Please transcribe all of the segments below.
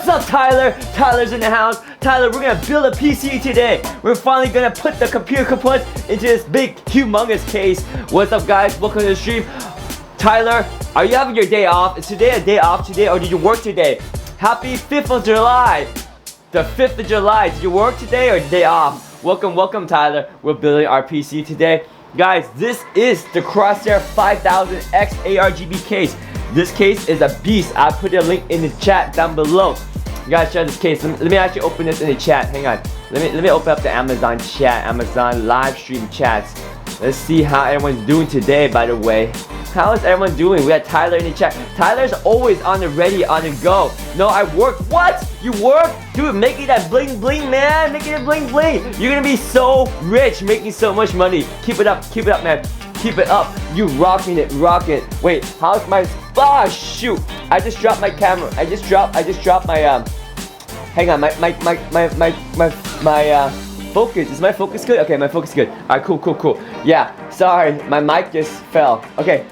What's up, Tyler? Tyler's in the house. Tyler, we're gonna build a PC today. We're finally gonna put the computer components into this big, humongous case. What's up, guys? Welcome to the stream. Tyler, are you having your day off? Is today a day off today, or did you work today? Happy 5th of July. The 5th of July. Did you work today or day off? Welcome, Tyler. We're building our PC today. Guys, this is the Corsair 5000X RGB case. This case is a beast. I'll put a link in the chat down below. You guys try this case. Let me actually open this in the chat. Hang on. Let me open up the Amazon chat, Amazon live stream chats. Let's see how everyone's doing today, by the way. How is everyone doing? We got Tyler in the chat. Tyler's always on the ready, on the go. No, I work. What? You work? Dude, making that bling bling, man. Making it bling bling. You're gonna be so rich, making so much money. Keep it up, man. Keep it up. You rocking it, rock it. Wait, how's my... Ah, shoot. I just dropped my camera. I just dropped my, hang on, my focus. Is my focus good? Okay, my focus is good. Alright, cool. Yeah, sorry, my mic just fell. Okay.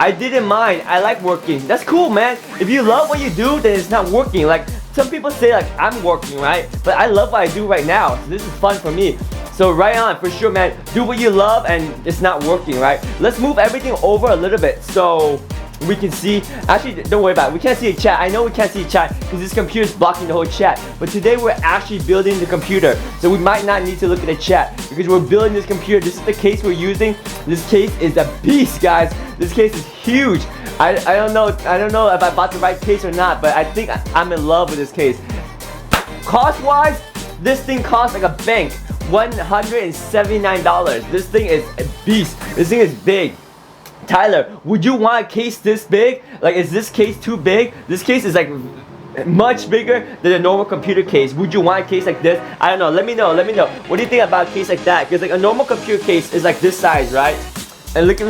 I didn't mind. I like working. That's cool, man. If you love what you do, then it's not working. Like, some people say, like, I'm working, right? But I love what I do right now. So this is fun for me. So right on, for sure, man. Do what you love and it's not working, right? Let's move everything over a little bit so we can see. Actually, don't worry about it. We can't see the chat. I know we can't see the chat because this computer is blocking the whole chat. But today we're actually building the computer. So we might not need to look at the chat because we're building this computer. This is the case we're using. This case is a beast, guys. This case is huge. I don't know if I bought the right case or not, but I think I'm in love with this case. Cost-wise, this thing costs like a bank. $179. This thing is a beast. This thing is big. Tyler, would you want a case this big? Like, is this case too big? This case is like much bigger than a normal computer case. Would you want a case like this? I don't know. Let me know. What do you think about a case like that? Because like a normal computer case is like this size, right? And look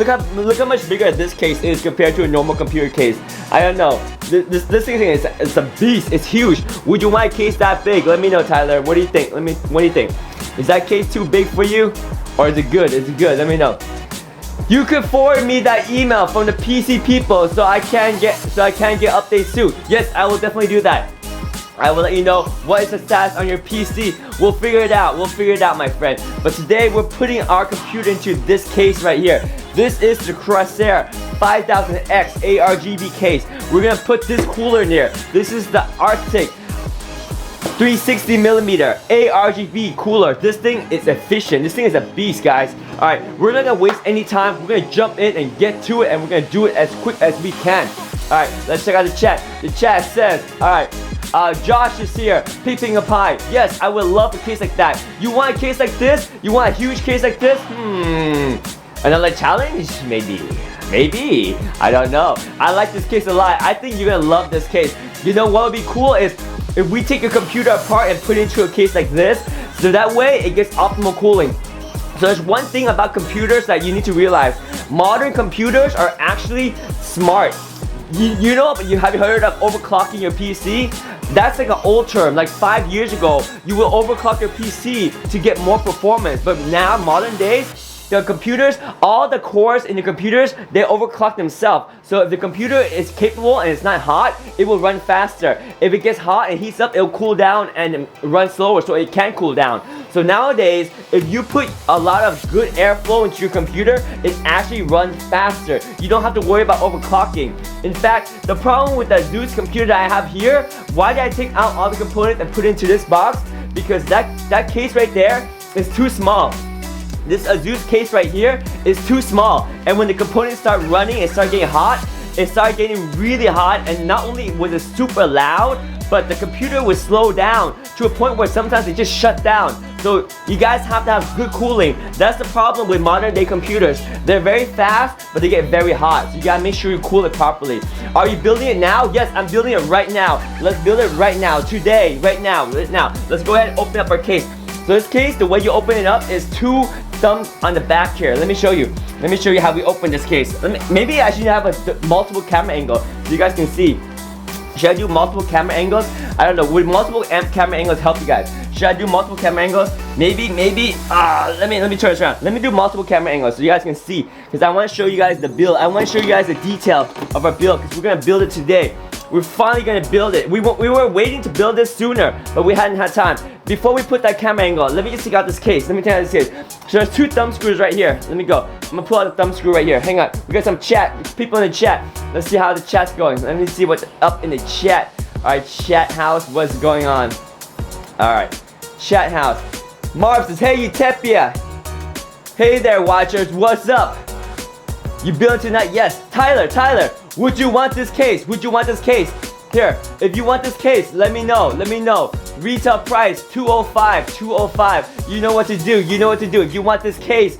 how much bigger this case is compared to a normal computer case. I don't know. This thing is it's a beast. It's huge. Would you want a case that big? Let me know, Tyler. What do you think? What do you think? Is that case too big for you? Or is it good? Is it good? Let me know. You could forward me that email from the PC people so I can get updates too. Yes, I will definitely do that. I will let you know what is the status on your PC. We'll figure it out. My friend. But today we're putting our computer into this case right here. This is the Corsair 5000X RGB case. We're gonna put this cooler in there. This is the Arctic 360mm RGB cooler. This thing is efficient. This thing is a beast, guys. Alright, we're not gonna waste any time. We're gonna jump in and get to it, and we're gonna do it as quick as we can. Alright, let's check out the chat. The chat says, alright, Josh is here, peeping a pie. Yes, I would love a case like that. You want a case like this? You want a huge case like this? Another challenge? Maybe. I don't know. I like this case a lot. I think you're gonna love this case. You know what would be cool is if we take your computer apart and put it into a case like this, so that way it gets optimal cooling. So there's one thing about computers that you need to realize. Modern computers are actually smart. You know, have you heard of overclocking your PC? That's like an old term. Like 5 years ago, you will overclock your PC to get more performance. But now, modern days, the computers, all the cores in the computers, they overclock themselves. So if the computer is capable and it's not hot, it will run faster. If it gets hot and heats up, it'll cool down and run slower, so it can cool down. So nowadays, if you put a lot of good airflow into your computer, it actually runs faster. You don't have to worry about overclocking. In fact, the problem with the Zeus computer that I have here, why did I take out all the components and put it into this box? Because that case right there is too small. This Asus case right here is too small, and when the components start running and start getting hot, it started getting really hot, and not only was it super loud, but the computer would slow down to a point where sometimes it just shut down. So you guys have to have good cooling. That's the problem with modern day computers. They're very fast, but they get very hot. So you gotta make sure you cool it properly. Are you building it now? Yes, I'm building it right now. Let's build it right now, today, right now. Let's go ahead and open up our case. So this case, the way you open it up is two thumbs on the back here. Let me show you how we open this case. Maybe I should have a multiple camera angle so you guys can see. Should I do multiple camera angles? I don't know. Would multiple camera angles help you guys? Should I do multiple camera angles? Maybe, let me turn this around. Let me do multiple camera angles so you guys can see, because I want to show you guys the build. I want to show you guys the detail of our build, because we're going to build it today. We're finally going to build it. We were waiting to build this sooner, but we hadn't had time. Before we put that camera angle, let me just take out this case. Let me take out this case. So there's 2 thumb screws right here. Let me go. I'm going to pull out the thumb screw right here. Hang on. We got some chat. People in the chat. Let's see how the chat's going. Let me see what's up in the chat. Alright, chat house, what's going on? Alright, chat house. Marv says, hey UTECHPIA. Hey there watchers, what's up? You building tonight? Yes. Tyler, would you want this case? Would you want this case? Here, if you want this case, let me know. Retail price, $205. You know what to do. If you want this case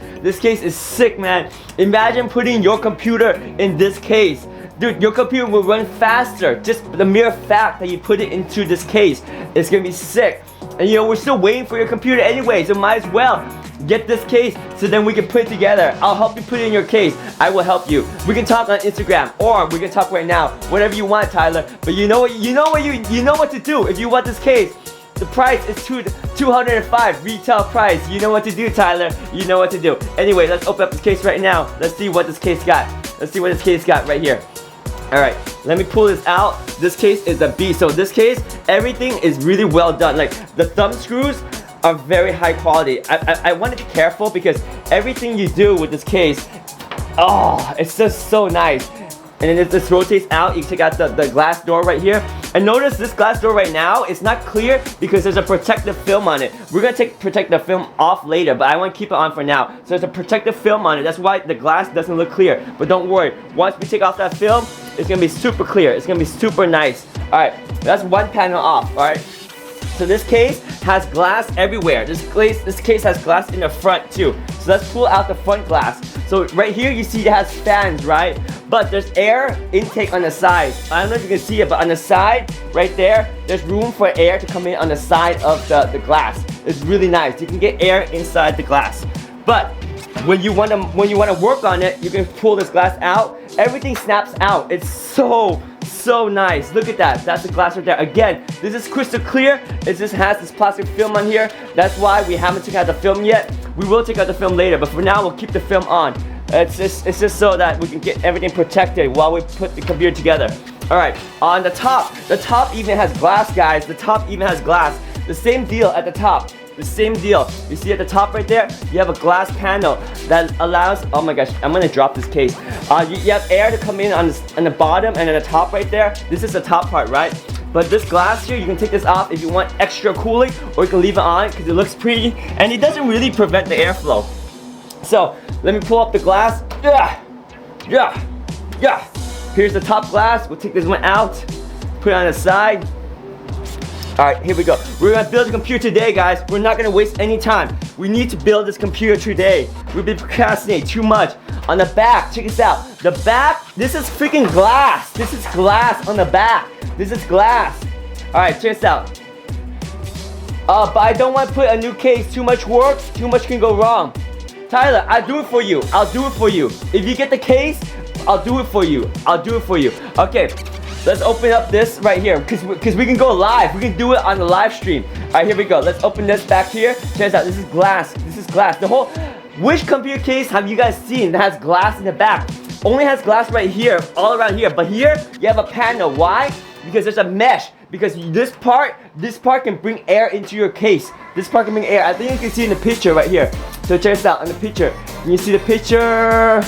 is sick, man. Imagine putting your computer in this case. Dude, your computer will run faster. Just the mere fact that you put it into this case, it's gonna be sick. And you know, we're still waiting for your computer anyway, so might as well get this case so then we can put it together. I'll help you put it in your case. I will help you. We can talk on Instagram, or we can talk right now. Whatever you want, Tyler. But you know what to do. If you want this case, the price is $205 retail price. You know what to do, Tyler. You know what to do. Anyway, let's open up this case right now. Let's see what this case got. Right here. Alright, let me pull this out. This case is a beast. So this case, everything is really well done. Like, the thumb screws are very high quality. I want to be careful because everything you do with this case, oh, it's just so nice. And then this rotates out. You take out the glass door right here. And notice this glass door right now, it's not clear because there's a protective film on it. We're going to take protective film off later, but I want to keep it on for now. So there's a protective film on it. That's why the glass doesn't look clear. But don't worry. Once we take off that film, it's going to be super clear. It's going to be super nice. Alright, that's one panel off. Alright. So this case has glass everywhere. This case has glass in the front too. So let's pull out the front glass. So right here you see it has fans, right? But there's air intake on the side. I don't know if you can see it, but on the side, right there, there's room for air to come in on the side of the glass. It's really nice. You can get air inside the glass. But when you want to work on it, you can pull this glass out. Everything snaps out. It's so nice. Look at that. That's the glass right there. Again, this is crystal clear. It just has this plastic film on here. That's why we haven't taken out the film yet. We will take out the film later, but for now we'll keep the film on. It's just so that we can get everything protected while we put the computer together. Alright, on the top even has glass, guys. The top even has glass. The same deal at the top. The same deal. You see at the top right there, you have a glass panel that allows, oh my gosh, I'm gonna drop this case. You have air to come in on the bottom and at the top right there. This is the top part, right? But this glass here, you can take this off if you want extra cooling, or you can leave it on because it looks pretty and it doesn't really prevent the airflow. So let me pull up the glass. Yeah. Here's the top glass. We'll take this one out, put it on the side. Alright, here we go. We're gonna build a computer today, guys. We're not gonna waste any time. We need to build this computer today. We've been procrastinating too much. On the back, check this out. The back, this is freaking glass. This is glass on the back. This is glass. Alright, check this out. But I don't want to put a new case. Too much work, too much can go wrong. Tyler, I'll do it for you. I'll do it for you. If you get the case, I'll do it for you. I'll do it for you. Okay. Let's open up this right here because we can go live. We can do it on the live stream. Alright, here we go. Let's open this back here. Check this out. This is glass. This is glass. Which computer case have you guys seen that has glass in the back? Only has glass right here, all around here. But here, you have a panel. Why? Because there's a mesh. Because this part can bring air into your case. This part can bring air. I think you can see in the picture right here. So check this out. On the picture. Can you see the picture?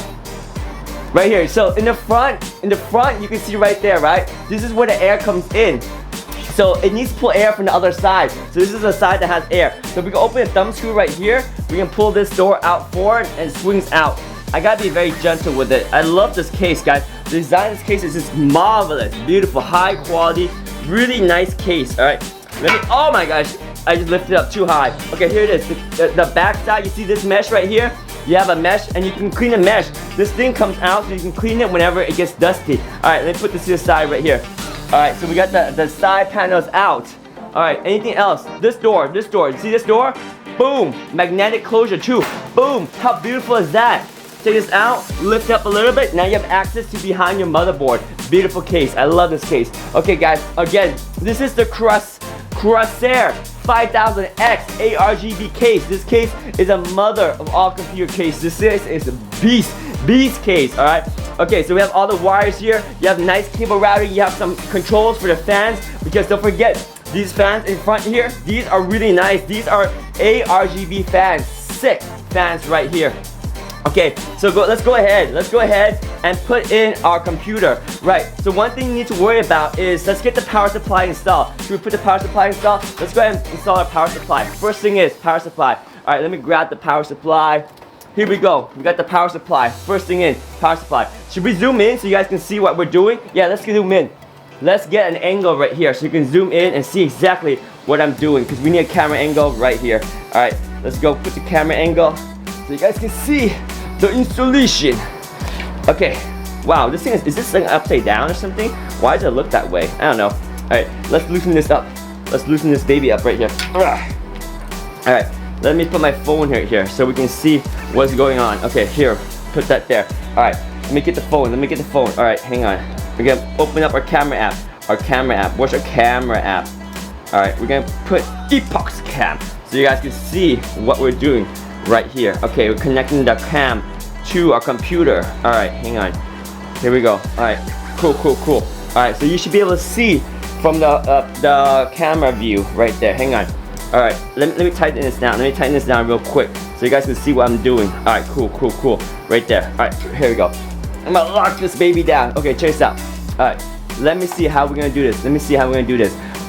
Right here. So in the front, you can see right there, right? This is where the air comes in. So it needs to pull air from the other side. So this is the side that has air. So if we can open a thumb screw right here, we can pull this door out forward and it swings out. I gotta be very gentle with it. I love this case, guys. The design of this case is just marvelous, beautiful, high quality, really nice case. All right. Oh my gosh, I just lifted it up too high. Okay, here it is. The back side, you see this mesh right here? You have a mesh and you can clean the mesh. This thing comes out so you can clean it whenever it gets dusty. Alright, let me put this to the side right here. Alright, so we got the side panels out. Alright, anything else? This door. You see this door? Boom, magnetic closure too. Boom, how beautiful is that? Take this out, lift up a little bit. Now you have access to behind your motherboard. Beautiful case, I love this case. Okay guys, again, this is the Corsair 5000X ARGB case. This case is a mother of all computer cases. This is a beast case, alright? Okay, so we have all the wires here. You have nice cable routing. You have some controls for the fans, because don't forget, these fans in front here, these are really nice. These are ARGB fans, sick fans right here. Okay, so let's go ahead and put in our computer. Right, so one thing you need to worry about is, let's get the power supply installed. Should we put the power supply installed? Let's go ahead and install our power supply. First thing is power supply. Alright, let me grab the power supply. Here we go, we got the power supply. First thing in, power supply. Should we zoom in so you guys can see what we're doing? Yeah, let's zoom in. Let's get an angle right here so you can zoom in and see exactly what I'm doing, because we need a camera angle right here. Alright, let's go put the camera angle so you guys can see the installation. Okay, wow, this thing is this thing upside down or something? Why does it look that way? I don't know. Alright, let's loosen this up. Let's loosen this baby up right here. Alright, let me put my phone here so we can see what's going on. Okay, here, put that there. Alright, let me get the phone. Alright, hang on. We're gonna open up our camera app. Where's our camera app? Alright, we're gonna put Epox Cam so you guys can see what we're doing right here. Okay, we're connecting the cam to our computer. Alright, hang on. Here we go. Alright, cool. Alright, so you should be able to see from the camera view right there. Hang on. Alright, let me tighten this down. Real quick so you guys can see what I'm doing. Alright, cool. Right there. Alright, here we go. I'm gonna lock this baby down. Okay, check this out. Alright, let me see how we're gonna do this.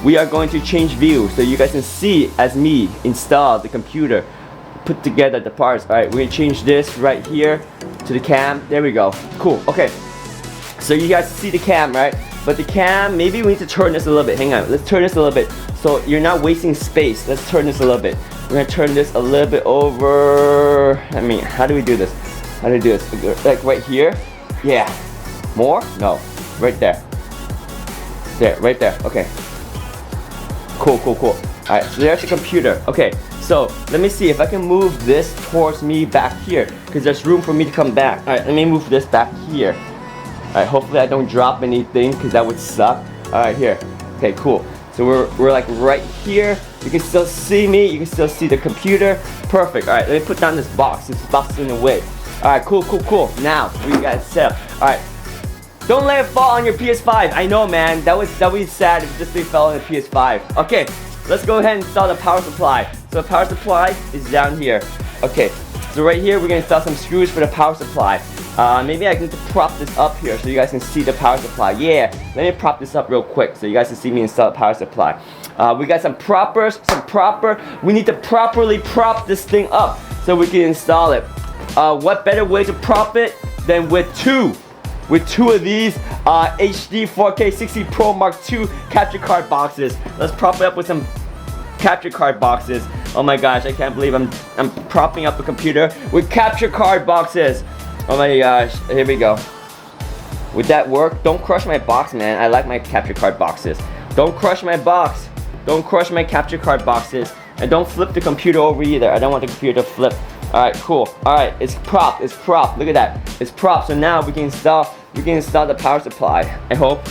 We are going to change view so you guys can see as me install the computer, put together the parts. Alright, we're gonna change this right here to the cam. There we go. Cool. Okay, so you guys see the cam, right? But the cam, maybe we need to turn this a little bit. Hang on, let's turn this a little bit so you're not wasting space. Let's turn this a little bit. We're gonna turn this a little bit over. I mean, how do we do this? Like right here? Yeah. More? No. Right there. Right there. Okay. Cool. Alright, so there's the computer. Okay, so let me see if I can move this towards me back here, because there's room for me to come back. Alright, let me move this back here. Alright, hopefully I don't drop anything, because that would suck. Alright, here. Okay, cool. So we're like right here. You can still see me. You can still see the computer. Perfect. Alright, let me put down this box. This box is in the way. Alright, cool. Now, we got it set up. Alright. Don't let it fall on your PS5. I know, man. That would be sad if this thing fell on the PS5. Okay, let's go ahead and install the power supply. So the power supply is down here. Okay, so right here we're gonna install some screws for the power supply. Maybe I need to prop this up here so you guys can see the power supply. Yeah, let me prop this up real quick so you guys can see me install the power supply. We got some proppers, we need to properly prop this thing up so we can install it. What better way to prop it than with two of these HD 4K 60 Pro Mark II capture card boxes. Let's prop it up with some capture card boxes. Oh my gosh, I can't believe I'm propping up a computer with capture card boxes. Oh my gosh, here we go. Would that work? Don't crush my box, man. I like my capture card boxes. Don't crush my box. Don't crush my capture card boxes. And don't flip the computer over either. I don't want the computer to flip. Alright, cool. Alright, it's propped. Look at that. It's propped. So now we can install the power supply. I hope.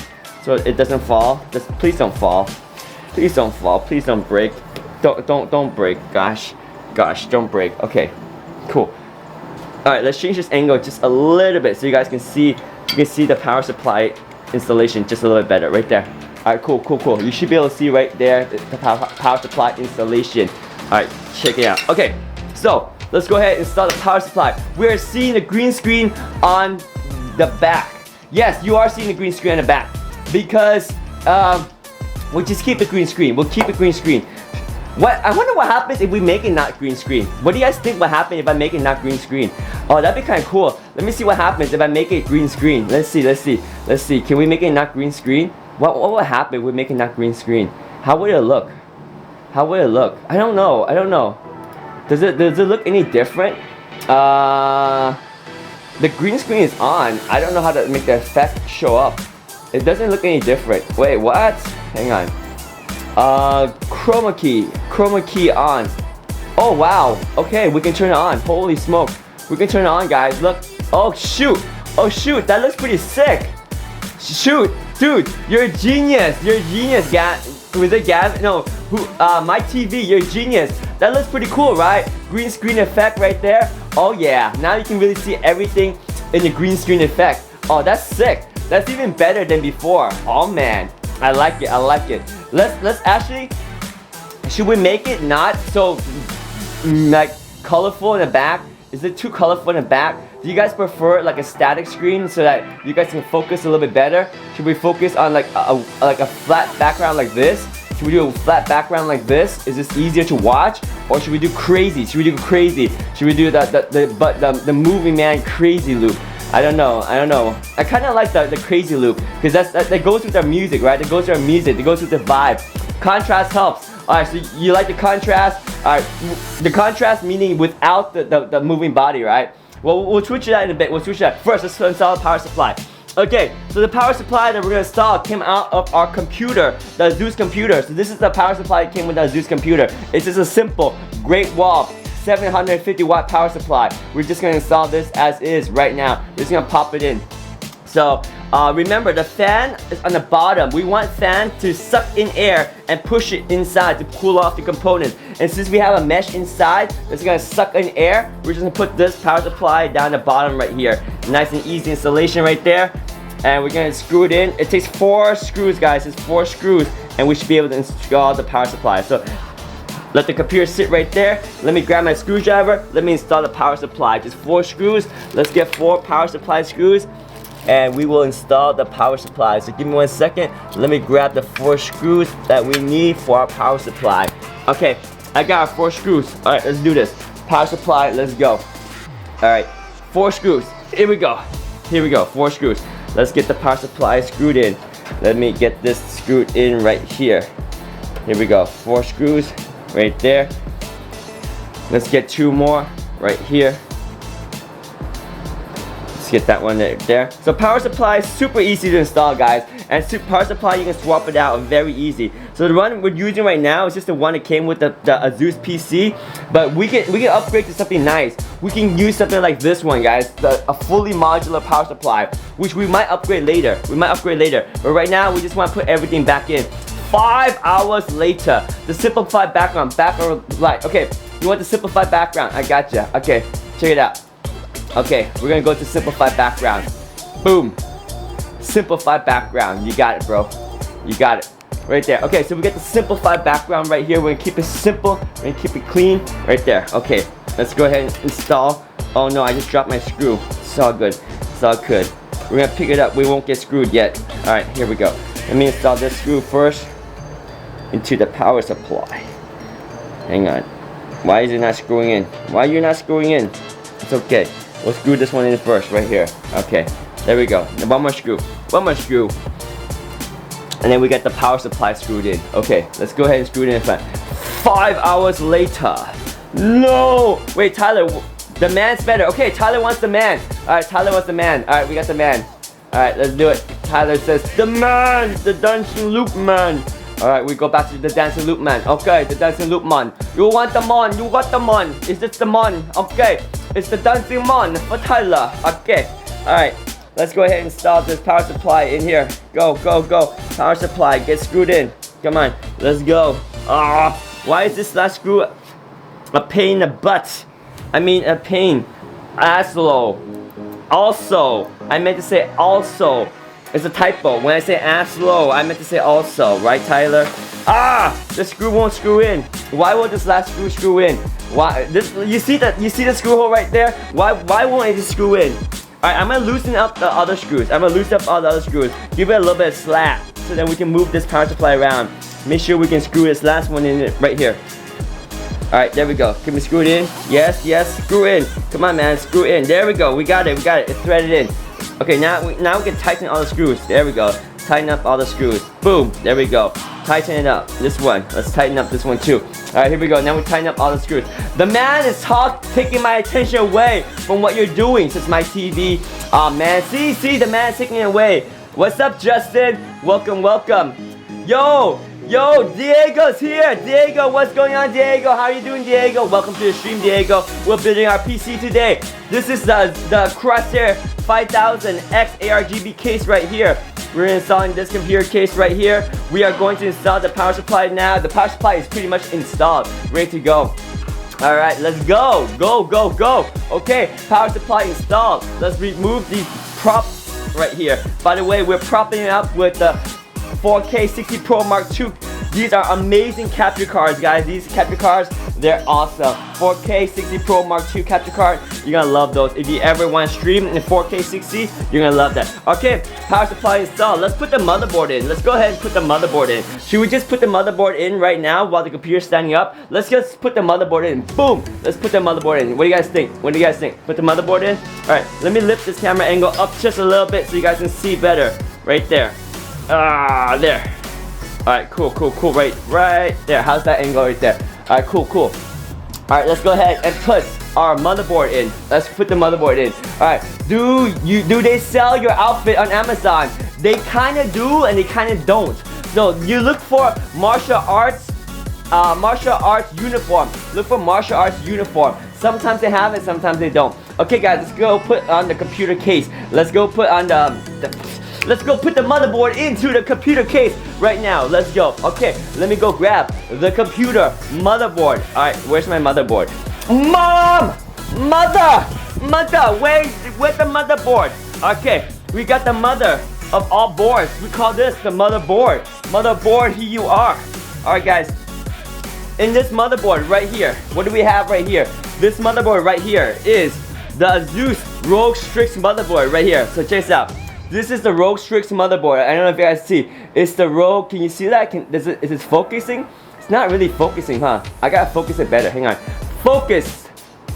So it doesn't fall. Just please don't fall. Please don't fall. Please don't break. Don't break. Gosh, don't break. Okay. Cool. Alright, let's change this angle just a little bit so you guys can see the power supply installation just a little bit better right there. Alright, cool. You should be able to see right there the power supply installation. Alright, check it out. Okay, so let's go ahead and install the power supply. We're seeing the green screen on the back. Yes, you are seeing the green screen on the back because we'll just keep the green screen. We'll keep the green screen. I wonder what happens if we make it not green screen. What do you guys think will happen if I make it not green screen? Oh, that'd be kind of cool. Let me see what happens if I make it green screen. Let's see. Can we make it not green screen? What will happen if we make it not green screen? How would it look? I don't know. Does it look any different? The green screen is on. I don't know how to make the effect show up. It doesn't look any different. Wait, what? Hang on. Chroma key on. Oh wow. Okay, we can turn it on. Holy smoke. We can turn it on, guys. Look. Oh shoot. That looks pretty sick. Shoot. Dude, you're a genius. You're a genius, Was it Gav? No, my TV, you're a genius. That looks pretty cool, right? Green screen effect right there. Oh yeah, now you can really see everything in the green screen effect. Oh, that's sick. That's even better than before. Oh man, I like it, I like it. Let's actually, should we make it not so like colorful in the back? Is it too colorful in the back? Do you guys prefer like a static screen so that you guys can focus a little bit better? Should we focus on like a flat background like this? Should we do a flat background like this? Is this easier to watch? Or should we do crazy? Should we do crazy? Should we do the moving man crazy loop? I don't know. I kind of like the crazy loop because that goes with our music, right? It goes with our music. It goes with the vibe. Contrast helps. Alright, so you like the contrast? Alright, the contrast meaning without the moving body, right? Well, we'll switch that in a bit. We'll switch that. First, let's install the power supply. Okay, so the power supply that we're gonna install came out of our computer, the Asus computer. So this is the power supply that came with the Asus computer. It's just a simple, Great Wall, 750 watt power supply. We're just gonna install this as is right now. We're just gonna pop it in. So remember, the fan is on the bottom. We want fan to suck in air and push it inside to cool off the components. And since we have a mesh inside that's gonna suck in air, we're just gonna put this power supply down the bottom right here. Nice and easy installation right there. And we're gonna screw it in. It takes 4 screws, guys. It's 4 screws, and we should be able to install the power supply. So let the computer sit right there. Let me grab my screwdriver. Let me install the power supply. Just 4 screws. Let's get 4 power supply screws, and we will install the power supply. So give me 1 second. Let me grab the 4 screws that we need for our power supply. Okay, I got our 4 screws. All right, let's do this. Power supply, let's go. All right, 4 screws. Here we go. Here we go, 4 screws. Let's get the power supply screwed in. Let me get this screwed in right here. Here we go, 4 screws right there. Let's get 2 more right here. Let's get that one right there. So power supply is super easy to install, guys. And power supply, you can swap it out very easy. So the one we're using right now is just the one that came with the Asus PC. But we can upgrade to something nice. We can use something like this one, guys. A fully modular power supply, which we might upgrade later. But right now, we just want to put everything back in. 5 hours later, the simplified background light. Okay, you want the simplified background? I gotcha. Okay, check it out. Okay, we're gonna go to simplified background. Boom. Simplified background. You got it, bro. You got it. Right there. Okay, so we get the simplified background right here. We're gonna keep it simple. We're gonna keep it clean. Right there. Okay, let's go ahead and install. Oh no, I just dropped my screw. It's all good. It's all good. We're gonna pick it up. We won't get screwed yet. Alright, here we go. Let me install this screw first into the power supply. Hang on. Why is it not screwing in? Why are you not screwing in? It's okay. We'll screw this one in first, right here. Okay, there we go. Now one more screw. One more screw. And then we get the power supply screwed in. Okay, let's go ahead and screw it in front. 5 hours later. No! Wait, Tyler, the man's better. Okay, Tyler wants the man. Alright, Tyler wants the man. Alright, we got the man. Alright, let's do it. Tyler says, the man! The dancing loop man. Alright, we go back to the dancing loop man. Okay, the dancing loop man. You want the man, you got the man. Is this the man? Okay, it's the dancing man for Tyler. Okay, alright. Let's go ahead and install this power supply in here. Go, go, go. Power supply, get screwed in. Come on, let's go. Why is this last screw a pain in the butt? I mean a pain. Also, I meant to say also. It's a typo. When I say aslo, I meant to say also, right, Tyler? The screw won't screw in. Why won't this last screw in? Why? You see the screw hole right there? Why won't it just screw in? Alright, I'm gonna loosen up the other screws. I'm gonna loosen up all the other screws. Give it a little bit of slack so that we can move this power supply around. Make sure we can screw this last one in right here. Alright, there we go. Can we screw it in? Yes, yes, screw in. Come on, man, screw in. There we go. We got it. It's threaded in. Okay, now we can tighten all the screws. There we go. Tighten up all the screws. Boom. There we go. Tighten it up. This one. Let's tighten up this one too. Alright, here we go. Now we tighten up all the screws. The man is taking my attention away from what you're doing since my TV. Man. See, the man's taking it away. What's up, Justin? Welcome. Yo, Diego's here. Diego, what's going on, Diego? How are you doing, Diego? Welcome to the stream, Diego. We're building our PC today. This is the Corsair 5000X RGB case right here. we're installing this computer case right here. We are going to install the power supply now. The power supply is pretty much installed, ready to go. All right, let's go. Go, go, go. Okay, power supply installed. Let's remove these props right here. By the way, we're propping it up with the 4K 60 Pro Mark II. These are amazing capture cards, guys. These capture cards, they're awesome. 4K 60 Pro Mark II capture card, you're gonna love those. If you ever want to stream in 4K 60, you're gonna love that. Okay, power supply installed. Let's put the motherboard in. Let's go ahead and put the motherboard in. Should we just put the motherboard in right now while the computer's standing up? Let's just put the motherboard in. Boom! Let's put the motherboard in. What do you guys think? What do you guys think? Put the motherboard in? Alright, let me lift this camera angle up just a little bit so you guys can see better. Right there. Ah, there. Alright, cool, cool, cool. Right there. How's that angle right there? Alright, cool, cool. Alright, let's go ahead and put our motherboard in. Let's put the motherboard in. Alright, do they sell your outfit on Amazon? They kinda do and they kinda don't. So you look for martial arts uniform. Look for martial arts uniform. Sometimes they have it, sometimes they don't. Okay guys, let's go put on the computer case. Let's go put on let's go put the motherboard into the computer case right now. Let's go. Okay, let me go grab the computer motherboard. Alright, where's my motherboard? Mom! Mother! Where's the motherboard? Okay, we got the mother of all boards. We call this the motherboard. Motherboard, here you are. Alright guys, in this motherboard right here, what do we have right here? This motherboard right here is the Asus Rog Strix motherboard right here. So check this out. This is the Rog Strix motherboard. I don't know if you guys see. It's the Rog. Can you see that? Is it focusing? It's not really focusing, huh? I gotta focus it better. Hang on. Focus.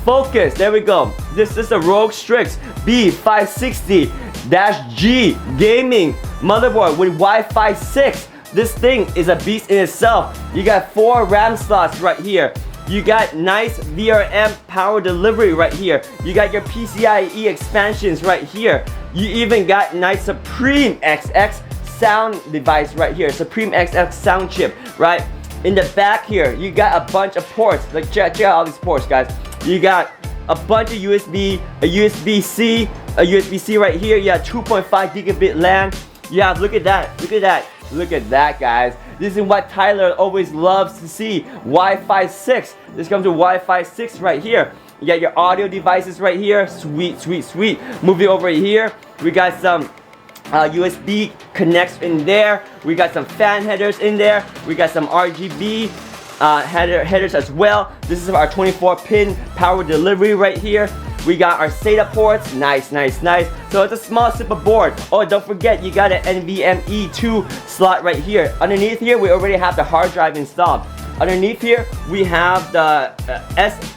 Focus. There we go. This is the Rog Strix B1560-G gaming motherboard with Wi-Fi 6. This thing is a beast in itself. You got 4 RAM slots right here. You got nice VRM power delivery right here. You got your PCIe expansions right here. You even got nice Supreme XX sound device right here. Supreme XX sound chip, right? In the back here, you got a bunch of ports. Like check out all these ports, guys. You got a bunch of USB, a USB-C right here. You have 2.5 gigabit LAN. Yeah, look at that. Look at that. Look at that, guys. This is what Tyler always loves to see. Wi-Fi 6. This comes with Wi-Fi 6 right here. You got your audio devices right here. Sweet, sweet, sweet. Moving over here, we got some USB connects in there. We got some fan headers in there. We got some RGB headers as well. This is our 24-pin power delivery right here. We got our SATA ports. Nice, nice, nice. So it's a small, simple board. Oh, don't forget, you got an NVMe 2 slot right here. Underneath here, we already have the hard drive installed. Underneath here, we have the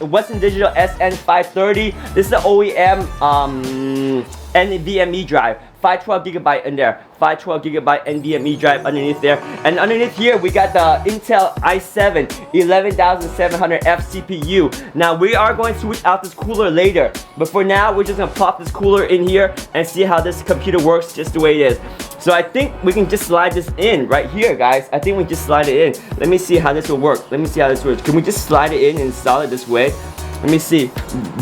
Western Digital SN530. This is the OEM NVMe drive. 512GB in there. 512GB NVMe drive underneath there. And underneath here, we got the Intel i7 11700F CPU. Now, we are going to switch out this cooler later. But for now, we're just going to pop this cooler in here and see how this computer works just the way it is. So I think we can just slide this in right here, guys. I think we just slide it in. Let me see how this will work. Let me see how this works. Can we just slide it in and install it this way? Let me see.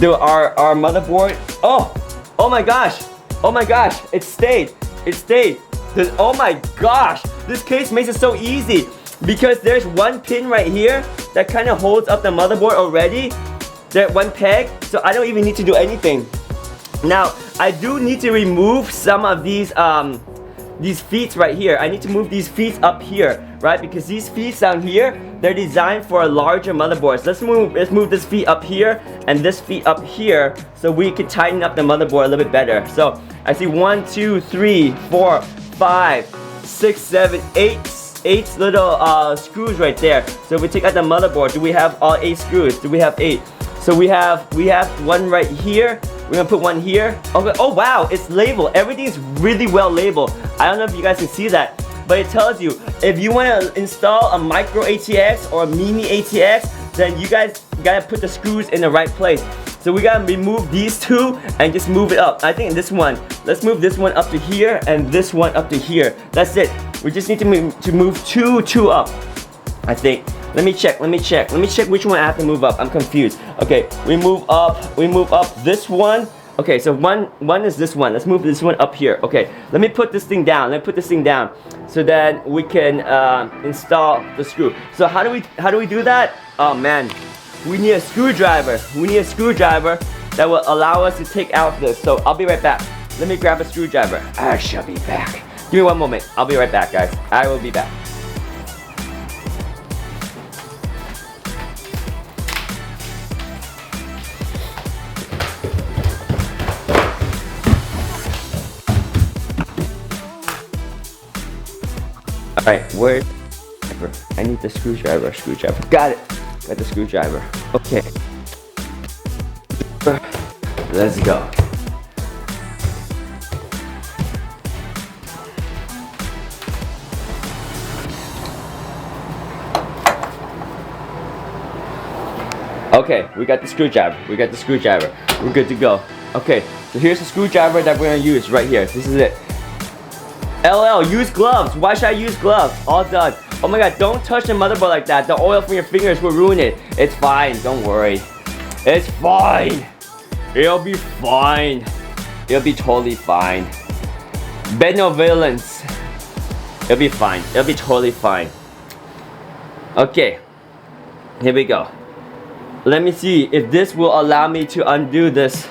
Our motherboard. Oh my gosh. Oh my gosh, it stayed. It stayed. Oh my gosh, this case makes it so easy because there's one pin right here that kind of holds up the motherboard already. That one peg, so I don't even need to do anything. Now, I do need to remove some of these feet right here. I need to move these feet up here, right? Because these feet down here, they're designed for a larger motherboard. So let's move this feet up here and this feet up here so we can tighten up the motherboard a little bit better. So I see 1, 2, 3, 4, 5, 6, 7, 8 little screws right there. So if we take out the motherboard, do we have all 8 screws? Do we have 8? So we have one right here. We're gonna put one here. Okay. Oh wow, it's labeled. Everything's really well labeled. I don't know if you guys can see that, but it tells you if you want to install a micro ATX or a mini ATX, then you guys gotta put the screws in the right place. So we gotta remove these two and just move it up. I think this one, let's move this one up to here and this one up to here. That's it. We just need to move two up, I think. Let me check which one I have to move up. I'm confused. Okay, we move up this one. Okay, so one is this one. Let's move this one up here. Okay, let me put this thing down. Let me put this thing down, so then we can install the screw. So how do we do that? Oh man, we need a screwdriver. We need a screwdriver that will allow us to take out this. So I'll be right back. Let me grab a screwdriver. I shall be back. Give me one moment. I'll be right back, guys. I will be back. Alright, where? I need the screwdriver. Got it. Got the screwdriver. Okay. Let's go. Okay, we got the screwdriver. We're good to go. Okay, so here's the screwdriver that we're gonna use right here. This is it. LL, use gloves. Why should I use gloves? All done. Oh my god, don't touch the motherboard like that. The oil from your fingers will ruin it. It's fine, don't worry. It's fine. It'll be fine. It'll be totally fine. Benevolence. It'll be fine. It'll be totally fine. Okay, here we go. Let me see if this will allow me to undo this.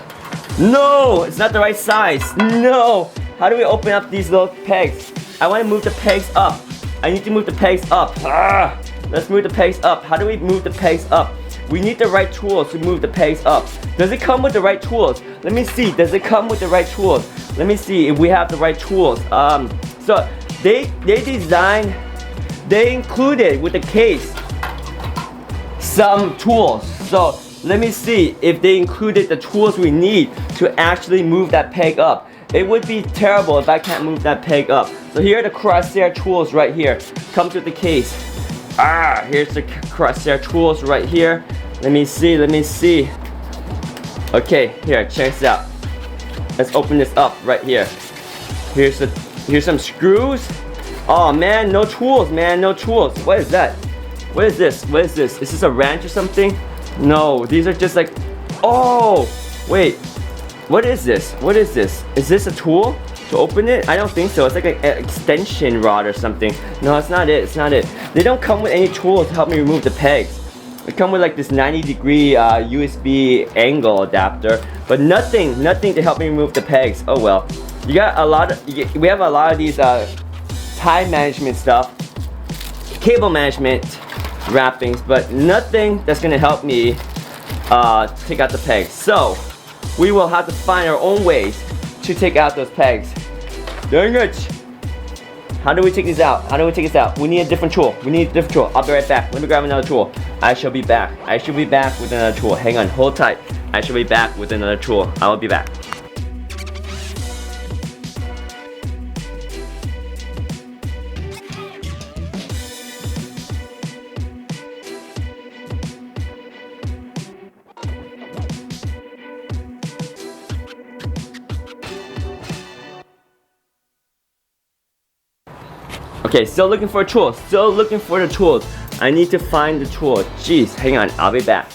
No, it's not the right size. No. How do we open up these little pegs? I want to move the pegs up. I need to move the pegs up. Let's move the pegs up. How do we move the pegs up? We need the right tools to move the pegs up. Does it come with the right tools? Let me see. Does it come with the right tools? Let me see if we have the right tools. So they included with the case some tools. So let me see if they included the tools we need to actually move that peg up. It would be terrible if I can't move that peg up. So here are the Corsair tools right here. Comes with the case. Here's the Corsair tools right here. Let me see. Okay, here, check this out. Let's open this up right here. Here's some screws. Oh man, no tools, man, no tools. What is that? What is this? Is this a wrench or something? No, these are just like, oh, wait. What is this? Is this a tool to open it? I don't think so. It's like an extension rod or something. No, it's not it. They don't come with any tools to help me remove the pegs. They come with like this 90-degree USB angle adapter, but nothing to help me remove the pegs. Oh well. We have a lot of these time management stuff, cable management wrappings, but nothing that's gonna help me take out the pegs. So we will have to find our own ways to take out those pegs. Dang it! How do we take these out? We need a different tool. I'll be right back. Let me grab another tool. I shall be back with another tool. Hang on, hold tight. I shall be back with another tool. I will be back. Okay, still looking for a tool. I need to find the tool. Jeez, hang on. I'll be back.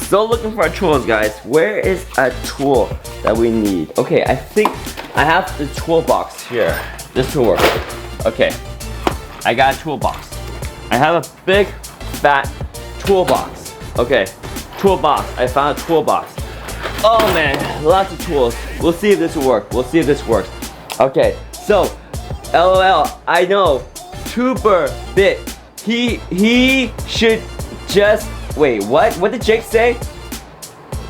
Still looking for our tools, guys. Where is a tool that we need? Okay, I think I have the toolbox here. This will work. Okay, I got a toolbox. I have a big, fat toolbox. Okay, toolbox. I found a toolbox. Oh man, lots of tools. We'll see if this will work. We'll see if this works. Okay, so, LOL, I know, Tuber Bit. He should just, wait, what? What did Jake say?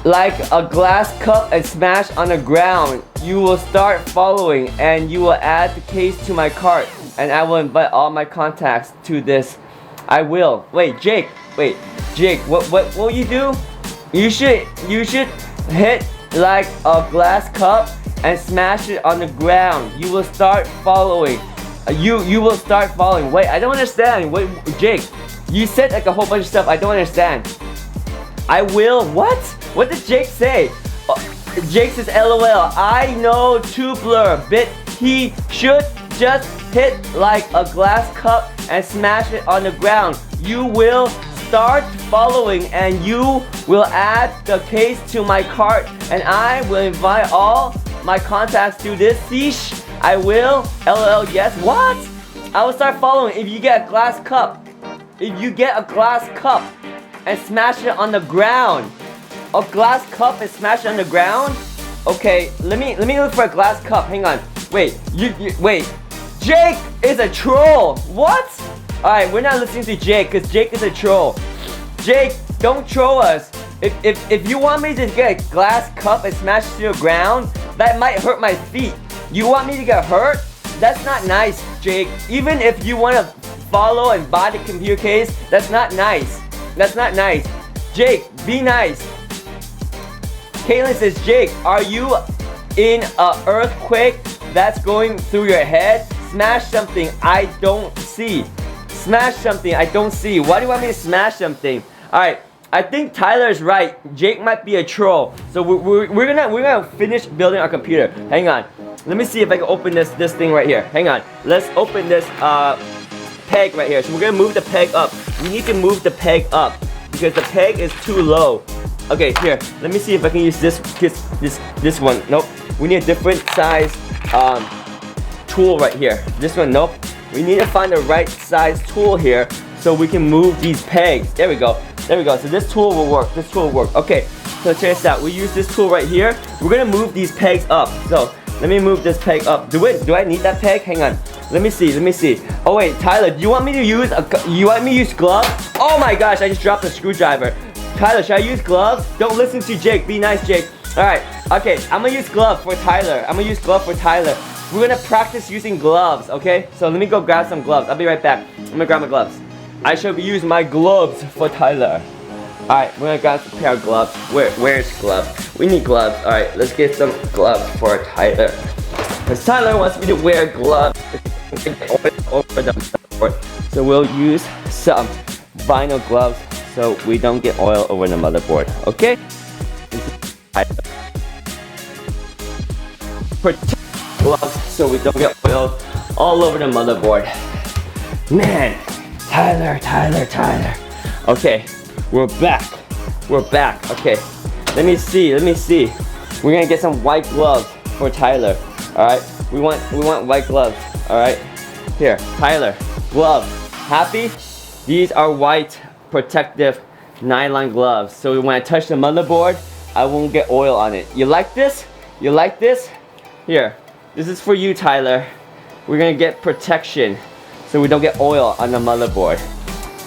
Like a glass cup and smash on the ground. You will start following and you will add the case to my cart. And I will invite all my contacts to this. I will. Wait, Jake, what will you do? You should hit like a glass cup and smash it on the ground. You will start following. You will start following. Wait, I don't understand. Wait, Jake, you said like a whole bunch of stuff. I don't understand. I will. What? What did Jake say? Jake says, LOL. I know Tubular Bit. He should just hit like a glass cup and smash it on the ground. You will start following and you will add the case to my cart and I will invite all my contacts to this. Sheesh. I will. LOL. Yes. What? I will start following if you get a glass cup. If you get a glass cup and smash it on the ground. A glass cup and smash it on the ground? Okay, let me look for a glass cup. Hang on. Wait, wait. Jake is a troll. What? Alright, we're not listening to Jake because Jake is a troll. Jake, don't troll us. If you want me to get a glass cup and smash it to the ground, that might hurt my feet. You want me to get hurt? That's not nice, Jake. Even if you want to follow and buy the computer case, that's not nice. That's not nice. Jake, be nice. Caitlin says, Jake, are you in an earthquake that's going through your head? Smash something I don't see. Smash something I don't see. Why do you want me to smash something? Alright, I think Tyler's right. Jake might be a troll. So we're gonna finish building our computer. Hang on. Let me see if I can open this thing right here. Hang on. Let's open this peg right here. So we're gonna move the peg up. We need to move the peg up because the peg is too low. Okay, here. Let me see if I can use this one. Nope. We need a different size tool right here. This one, nope. We need to find the right size tool here so we can move these pegs. There we go. There we go. So this tool will work. This tool will work. Okay. So check this out. We use this tool right here. We're gonna move these pegs up. So let me move this peg up. Do I need that peg? Hang on. Let me see. Let me see. Oh wait, Tyler, do you want me to use gloves? Oh my gosh, I just dropped a screwdriver. Tyler, should I use gloves? Don't listen to Jake. Be nice, Jake. Alright, okay. I'm gonna use gloves for Tyler. We're gonna practice using gloves, okay? So let me go grab some gloves. I'll be right back. I'm gonna grab my gloves. I should use my gloves for Tyler. Alright, we're gonna grab a pair of gloves. Where's gloves? We need gloves. Alright, let's get some gloves for Tyler. Because Tyler wants me to wear gloves over the motherboard. So we'll use some vinyl gloves so we don't get oil over the motherboard. Okay? Protect gloves so we don't get oil all over the motherboard. Man, Tyler. Okay, we're back. Okay, let me see. We're gonna get some white gloves for Tyler. All right, we want white gloves. All right, here, Tyler, gloves. Happy? These are white protective nylon gloves. So when I touch the motherboard, I won't get oil on it. You like this? You like this? Here, this is for you, Tyler. We're gonna get protection so we don't get oil on the motherboard.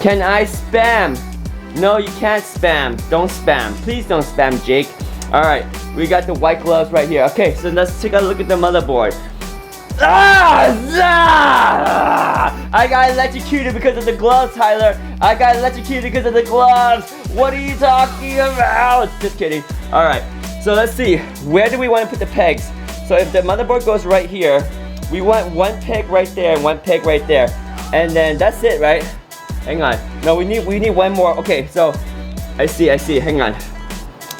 Can I spam? No, you can't spam. Don't spam. Please don't spam, Jake. Alright, we got the white gloves right here. Okay, so let's take a look at the motherboard. I got electrocuted because of the gloves, Tyler. I got electrocuted because of the gloves. What are you talking about? Just kidding. Alright, so let's see. Where do we want to put the pegs? So if the motherboard goes right here, we want one peg right there and one peg right there. And then that's it, right? Hang on. No, we need one more. Okay, so I see. Hang on.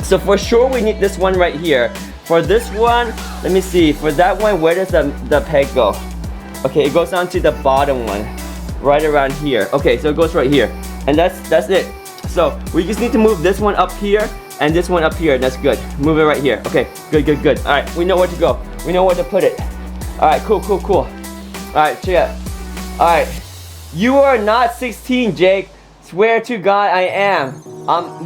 So for sure we need this one right here. For this one, let me see. For that one, where does the peg go? Okay, it goes down to the bottom one, right around here. Okay, so it goes right here, and that's it. So we just need to move this one up here, and this one up here. That's good. Move it right here. Okay, good, good, good. All right, we know where to go. We know where to put it. All right, cool, cool, cool. All right, check it out. All right, you are not 16, Jake. Swear to God, I am.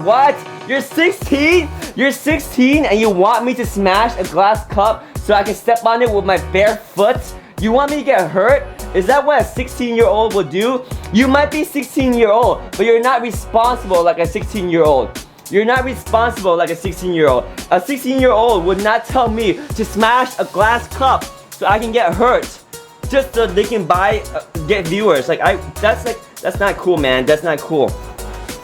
What? You're 16? You're 16 and you want me to smash a glass cup so I can step on it with my bare foot? You want me to get hurt? Is that what a 16-year-old would do? You might be 16-year-old, but you're not responsible like a 16-year-old. You're not responsible like a 16-year-old. A 16-year-old would not tell me to smash a glass cup so I can get hurt, just so they can get viewers. That's not cool, man. That's not cool.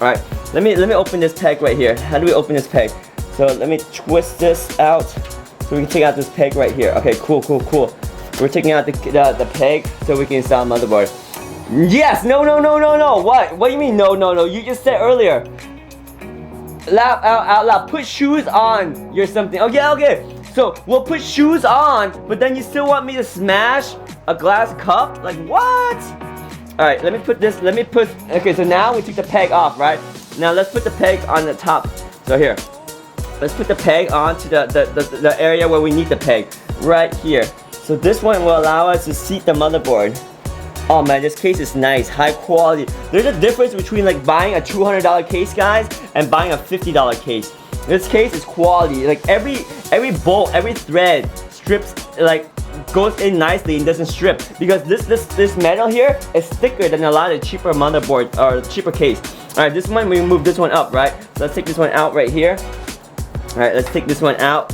All right, let me open this peg right here. How do we open this peg? So let me twist this out so we can take out this peg right here. Okay, cool, cool, cool. We're taking out the peg so we can install a motherboard. Yes, no. What do you mean no? You just said earlier. Out loud. Put shoes on. You're something. Oh yeah, okay. So we'll put shoes on, but then you still want me to smash a glass cup? Like what? All right, let me put this. Okay, so now we took the peg off, right? Now let's put the peg on the top. So here, let's put the peg onto the area where we need the peg, right here. So this one will allow us to seat the motherboard. Oh man, this case is nice, high quality. There's a difference between like buying a $200 case, guys, and buying a $50 case. This case is quality. Like every bolt, every thread strips, like goes in nicely and doesn't strip, because this metal here is thicker than a lot of cheaper motherboard or cheaper case. All right, this one we move this one up, right? So let's take this one out right here. All right, let's take this one out.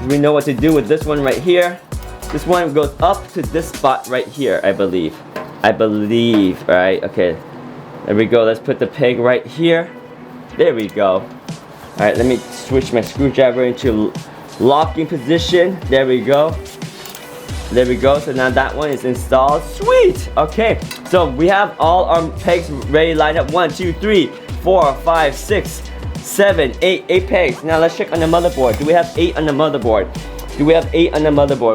We know what to do with this one right here. This one goes up to this spot right here, I believe. Right? Okay, there we go. Let's put the peg right here. There we go. All right, let me switch my screwdriver into locking position. There we go. There we go. So now that one is installed. Sweet. Okay, so we have all our pegs ready, lined up. 1, 2, 3, 4, 5, 6, 7, 8. 8 pegs. Now let's check on the motherboard. Do we have 8 on the motherboard?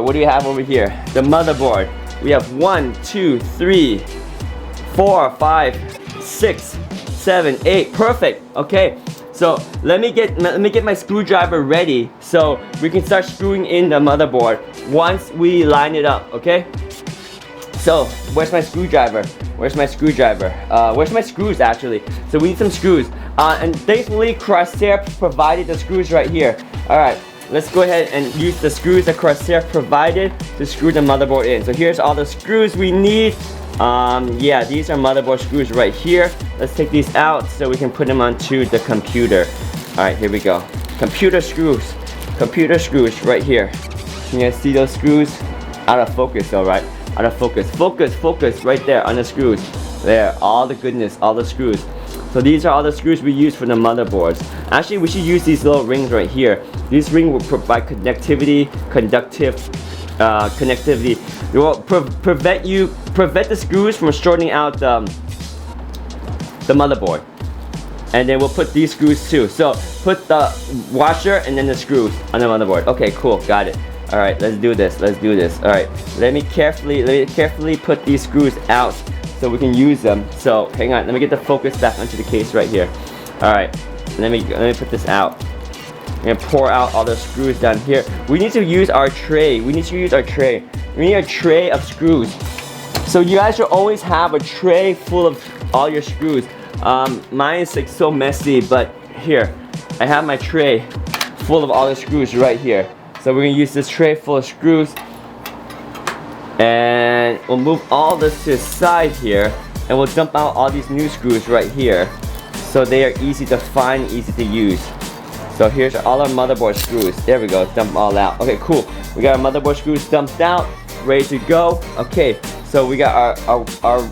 What do we have over here? The motherboard. We have 1, 2, 3, 4, 5, 6, 7, 8. Perfect. Okay. So let me get my screwdriver ready so we can start screwing in the motherboard once we line it up. Okay. So where's my screwdriver? Where's my screws actually? So we need some screws. And thankfully Corsair provided the screws right here. All right. Let's go ahead and use the screws that Corsair provided to screw the motherboard in. So here's all the screws we need. Yeah, these are motherboard screws right here. Let's take these out so we can put them onto the computer. All right, here we go. Computer screws right here. Can you guys see those screws? Out of focus though, right? Out of focus. Focus right there on the screws. There, all the goodness, all the screws. So these are all the screws we use for the motherboards. Actually, we should use these little rings right here. This ring will provide connectivity. It will prevent the screws from shorting out the motherboard. And then we'll put these screws too. So put the washer and then the screws on the motherboard. Okay, cool, got it. All right, let's do this. All right, let me carefully put these screws out so we can use them. So hang on, let me get the focus back onto the case right here. All right, let me put this out. I'm gonna pour out all the screws down here. We need to use our tray. We need a tray of screws. So you guys should always have a tray full of all your screws. Mine is like so messy, but here I have my tray full of all the screws right here. So we're gonna use this tray full of screws, and we'll move all this to the side here, and we'll dump out all these new screws right here, so they are easy to find, easy to use. So here's all our motherboard screws. There we go, dump them all out. Okay, cool. We got our motherboard screws dumped out, ready to go. Okay, so we got our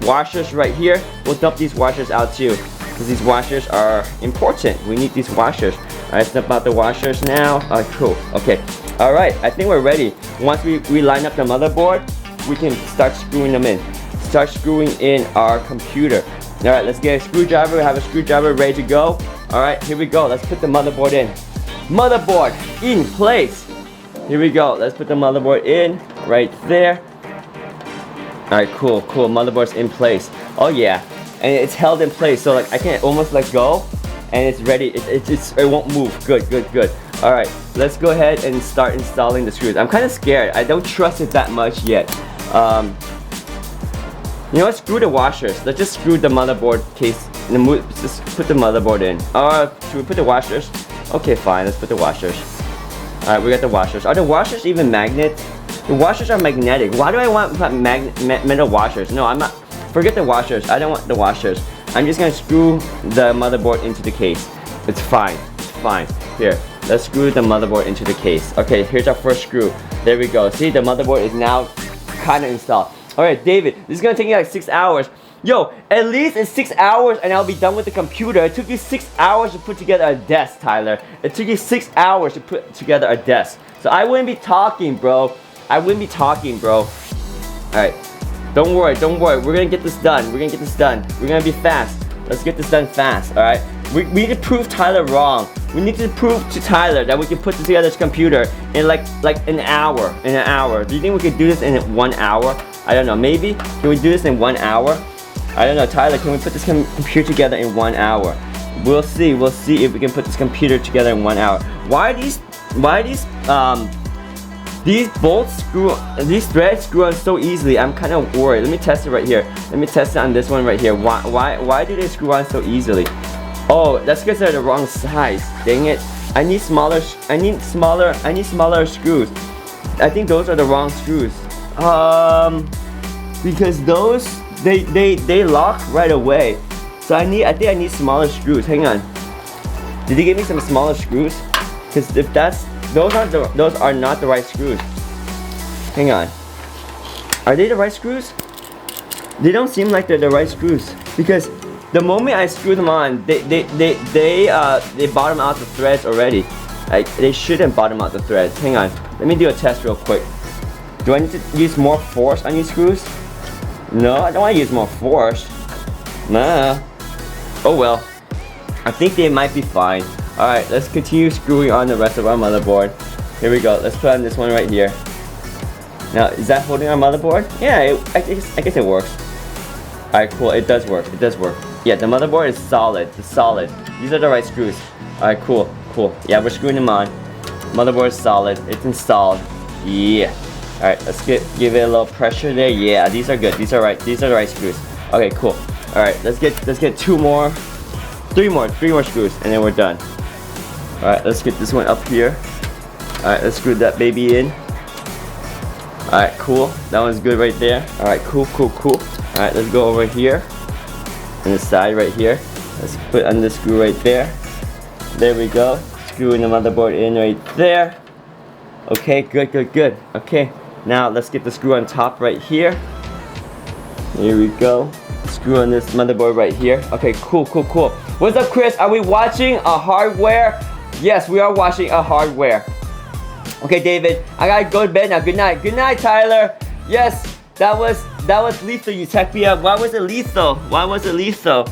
washers right here. We'll dump these washers out too, because these washers are important. We need these washers. All right, let's dump out the washers now. All right, cool. Okay. All right, I think we're ready. Once we line up the motherboard, we can start screwing them in. Start screwing in our computer. All right, let's get a screwdriver. We have a screwdriver ready to go. All right, here we go. Let's put the motherboard in. Motherboard in place. Here we go. Let's put the motherboard in right there. All right, cool. Motherboard's in place. Oh yeah, and it's held in place, so like I can almost let go, and it's ready. It won't move. Good, good, good. All right, let's go ahead and start installing the screws. I'm kind of scared. I don't trust it that much yet. You know what? Screw the washers. Let's just screw the motherboard case. Just put the motherboard in. Should we put the washers? Okay, fine. Let's put the washers. All right, we got the washers. Are the washers even magnet? The washers are magnetic. Why do I want metal washers? No, I'm not. Forget the washers. I don't want the washers. I'm just gonna screw the motherboard into the case. It's fine. It's fine. Here, let's screw the motherboard into the case. Okay, here's our first screw. There we go. See, the motherboard is now kind of installed. All right, David, this is gonna take you like 6 hours. Yo, at least it's 6 hours and I'll be done with the computer. It took you 6 hours to put together a desk, Tyler. It took you 6 hours to put together a desk. So I wouldn't be talking, bro. I wouldn't be talking, bro. All right, don't worry, don't worry. We're gonna get this done. We're gonna get this done. We're gonna be fast. Let's get this done fast, all right? We need to prove Tyler wrong. We need to prove to Tyler that we can put together this computer in like an hour. In an hour. Do you think we could do this in 1 hour? I don't know. Maybe. Can we do this in 1 hour? I don't know. Tyler, can we put this computer together in 1 hour? We'll see. We'll see if we can put this computer together in 1 hour. Why are these bolts these threads screw on so easily? I'm kind of worried. Let me test it right here. Let me test it on this one right here. Why do they screw on so easily? Oh, that's because they're the wrong size. Dang it. I need smaller screws. I think those are the wrong screws. Because those they lock right away. So I think I need smaller screws. Hang on. Did they give me some smaller screws? Because if those are not the right screws. Hang on. Are they the right screws? They don't seem like they're the right screws because the moment I screw them on, they bottom out the threads already. They shouldn't bottom out the threads. Hang on. Let me do a test real quick. Do I need to use more force on these screws? No, I don't want to use more force. Nah. Oh well. I think they might be fine. Alright, let's continue screwing on the rest of our motherboard. Here we go. Let's put on this one right here. Now, is that holding our motherboard? Yeah, I guess it works. Alright, cool. It does work. It does work. Yeah, the motherboard is solid. It's solid. These are the right screws. Alright, cool. Cool. Yeah, we're screwing them on. Motherboard is solid. It's installed. Yeah. Alright, let's give it a little pressure there. Yeah, these are good. These are right. These are the right screws. Okay, cool. Alright, let's get three more screws and then we're done. Alright, let's get this one up here. Alright, let's screw that baby in. Alright, cool. That one's good right there. Alright, cool, cool, cool. Alright, let's go over here. On the side right here. Let's put on the screw right there. There we go. Screwing the motherboard in right there. Okay, good, good, good. Okay, now let's get the screw on top right here. Here we go. Screw on this motherboard right here. Okay, cool, cool, cool. What's up, Chris? Are we watching a hardware? Yes, we are watching a hardware. Okay, David, I gotta go to bed now. Good night. Good night, Tyler. Yes, that was lethal, UTECHPIA. Why was it lethal? Why was it lethal?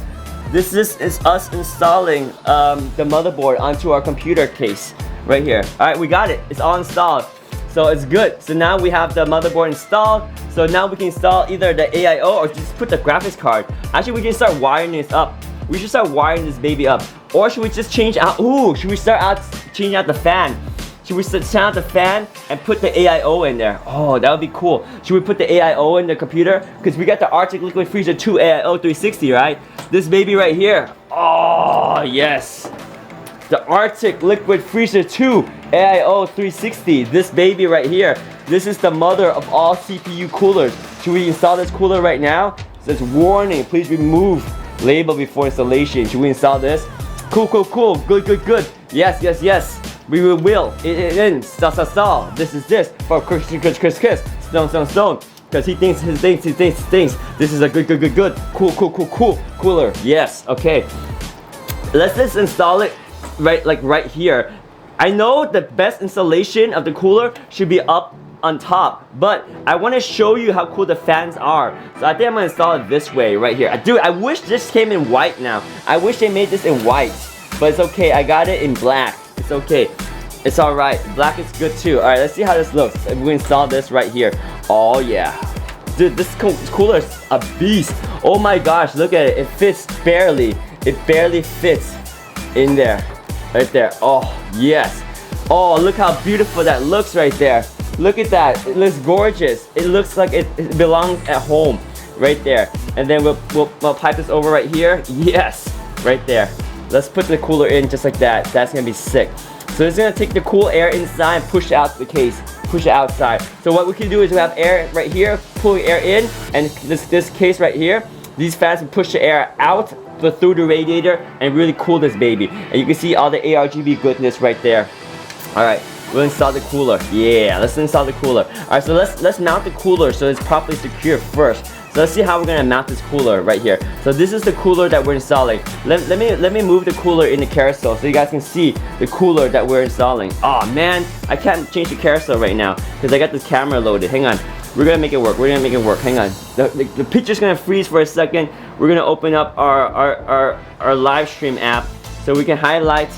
This is us installing the motherboard onto our computer case right here. All right, we got it. It's all installed. So it's good. So now we have the motherboard installed. So now we can install either the AIO or just put the graphics card. Actually, we can start wiring this up. We should start wiring this baby up. Or should we just change out? Ooh, should we start changing out the fan? Should we turn out the fan and put the AIO in there? Oh, that would be cool. Should we put the AIO in the computer? Because we got the Arctic Liquid Freezer 2 AIO 360, right? This baby right here. Oh, yes. The Arctic Liquid Freezer 2 AIO 360. This baby right here. This is the mother of all CPU coolers. Should we install this cooler right now? It says, warning, please remove label before installation. Should we install this? Cool, cool, cool. Good, good, good. Yes, yes, yes. We will. It in. Stall. This is this. For Chris. Stone. Because he thinks. This is a good. Cool. Cooler. Yes. Okay. Let's just install it right here. I know the best installation of the cooler should be up on top, but I want to show you how cool the fans are. So I think I'm gonna install it this way right here. Dude, I wish this came in white now. I wish they made this in white, but it's okay. I got it in black. It's okay. It's alright. Black is good too. Alright, let's see how this looks. We install this right here. Oh yeah. Dude, this cooler is a beast. Oh my gosh, look at it. It fits barely. It barely fits. in there, right there. Oh, yes. Oh, look how beautiful that looks right there. Look at that. It looks gorgeous. It looks like it belongs at home right there. And then we'll pipe this over right here. Yes, right there. Let's put the cooler in just like that. That's gonna be sick. So it's gonna take the cool air inside and push out the case, push it outside. So what we can do is we have air right here, pulling air in, and this case right here, these fans will push the air out through the radiator and really cool this baby. And you can see all the ARGB goodness right there. All right, we'll install the cooler. Yeah, let's install the cooler. All right, so let's mount the cooler so it's properly secure first. So let's see how we're gonna mount this cooler right here. So this is the cooler that we're installing. Let me move the cooler in the carousel so you guys can see the cooler that we're installing. Oh man, I can't change the carousel right now because I got this camera loaded. Hang on, we're gonna make it work. We're gonna make it work. Hang on. The picture's gonna freeze for a second. We're gonna open up our live stream app so we can highlight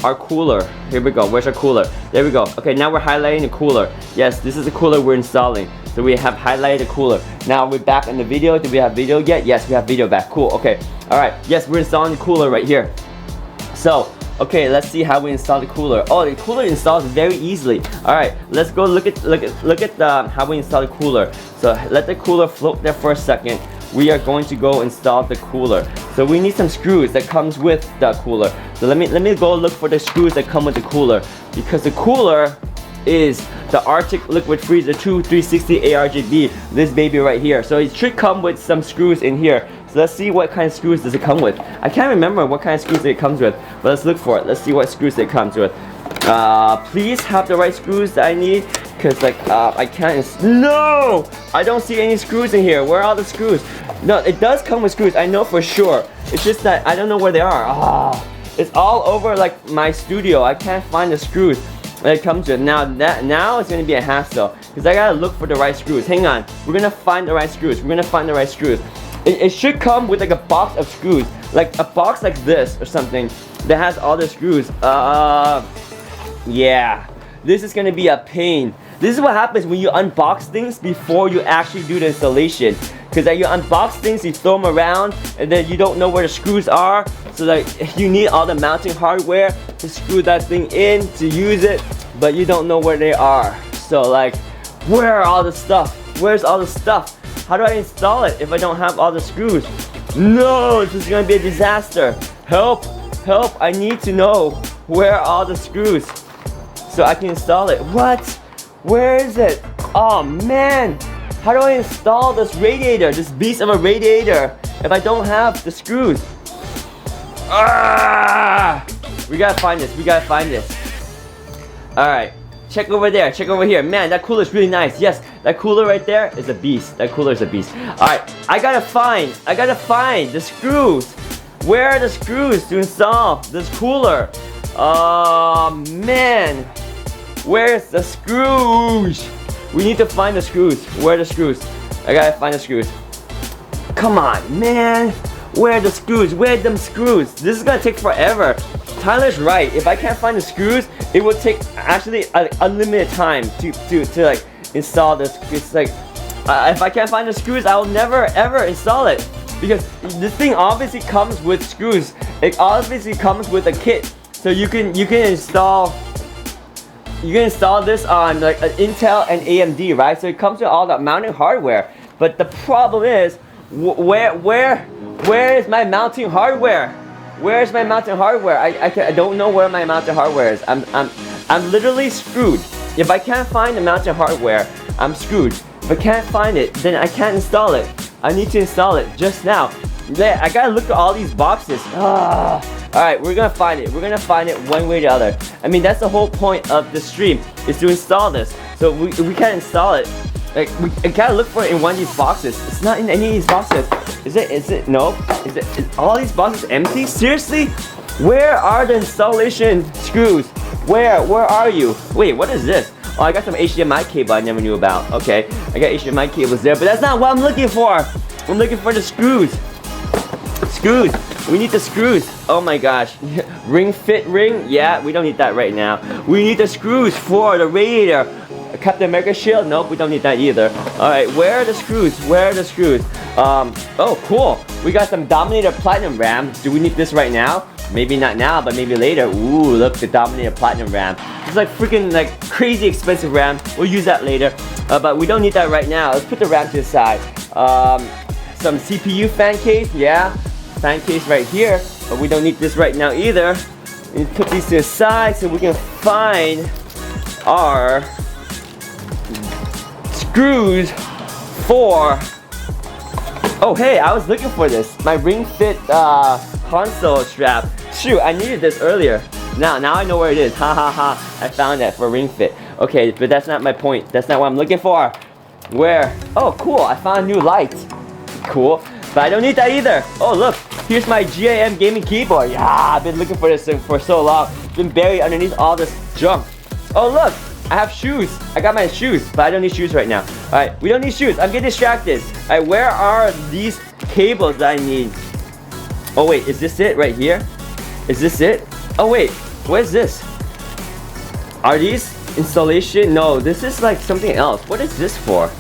our cooler. Here we go. Where's our cooler? There we go. Okay, now we're highlighting the cooler. Yes, this is the cooler we're installing. So we have highlighted the cooler. Now we're back in the video. Do we have video yet? Yes, we have video back. Cool. Okay. All right. Yes, we're installing the cooler right here. So, okay, let's see how we install the cooler. Oh, the cooler installs very easily. All right, let's go look at how we install the cooler. So let the cooler float there for a second. We are going to go install the cooler. So we need some screws that comes with the cooler. So let me go look for the screws that come with the cooler, because the cooler is the Arctic Liquid Freezer 2 360 ARGB, this baby right here. So it should come with some screws in here. So let's see what kind of screws does it come with. I can't remember what kind of screws it comes with, but let's look for it. Let's see what screws it comes with. Please have the right screws that I need, because like I can't. No, I don't see any screws in here. Where are all the screws? No, it does come with screws, I know for sure. It's just that I don't know where they are. It's all over like my studio. I can't find the screws that it comes with. Now it's gonna be a hassle because I gotta look for the right screws. Hang on, we're gonna find the right screws. It should come with like a box of screws, like a box like this or something that has all the screws. Yeah, this is gonna be a pain. This is what happens when you unbox things before you actually do the installation. Because you unbox things, you throw them around, and then you don't know where the screws are. So like you need all the mounting hardware to screw that thing in to use it, but you don't know where they are. So like, where are all the stuff? Where's all the stuff? How do I install it if I don't have all the screws? No, this is gonna be a disaster. Help, help, I need to know where are all the screws so I can install it. What? Where is it? Oh man, how do I install this radiator, this beast of a radiator, if I don't have the screws? We gotta find this, All right, check over there, check over here. Man, that cooler is really nice. Yes, that cooler right there is a beast. All right, I gotta find the screws. Where are the screws to install this cooler? Oh man, where's the screws? We need to find the screws. Where are the screws? I gotta find the screws. Come on, man. Where are the screws? Where are them screws? This is gonna take forever. Tyler's right. If I can't find the screws, it will take actually unlimited time to like install this. It's like if I can't find the screws, I will never ever install it, because this thing obviously comes with screws. It obviously comes with a kit, so you can install. You can install this on like an Intel and AMD, right? So it comes with all that mounting hardware. But the problem is, where is my mounting hardware? Where's my mounting hardware? I don't know where my mounting hardware is. I'm literally screwed. If I can't find the mounting hardware, I'm screwed. If I can't find it, then I can't install it. I need to install it just now. I gotta look at all these boxes. Alright, we're gonna find it. We're gonna find it one way or the other. I mean, that's the whole point of the stream, is to install this. So we can't install it. Like, I gotta look for it in one of these boxes. It's not in any of these boxes. Is it? No. Is all these boxes empty? Seriously? Where are the installation screws? Where are you? Wait, what is this? Oh, I got some HDMI cable I never knew about. Okay, I got HDMI cables there, but that's not what I'm looking for. I'm looking for the screws. Screws. We need the screws. Oh my gosh. Ring fit ring? Yeah, we don't need that right now. We need the screws for the radiator Captain America shield? Nope, we don't need that either. Alright, where are the screws? Where are the screws? Oh, cool. We got some Dominator Platinum RAM. Do we need this right now? Maybe not now, but maybe later. Ooh, look, the Dominator Platinum RAM. It's like freaking like crazy expensive RAM. We'll use that later. But we don't need that right now. Let's put the RAM to the side. Some CPU fan case, yeah. Fan case right here. But we don't need this right now either. We put these to the side so we can find our screws for... Oh hey, I was looking for this. My ring fit console strap. Shoot, I needed this earlier. Now I know where it is. Ha ha ha. I found that for ring fit. Okay, but that's not my point. That's not what I'm looking for. Where? Oh cool, I found a new light. Cool. But I don't need that either. Oh look, here's my GAM gaming keyboard. Yeah, I've been looking for this thing for so long. It's been buried underneath all this junk. Oh look, I have shoes. I got my shoes, but I don't need shoes right now. Alright, we don't need shoes. I'm getting distracted. Alright, where are these cables that I need? Oh wait, is this it right here? Is this it? Oh wait, what is this? Are these installation? No, this is like something else. What is this for?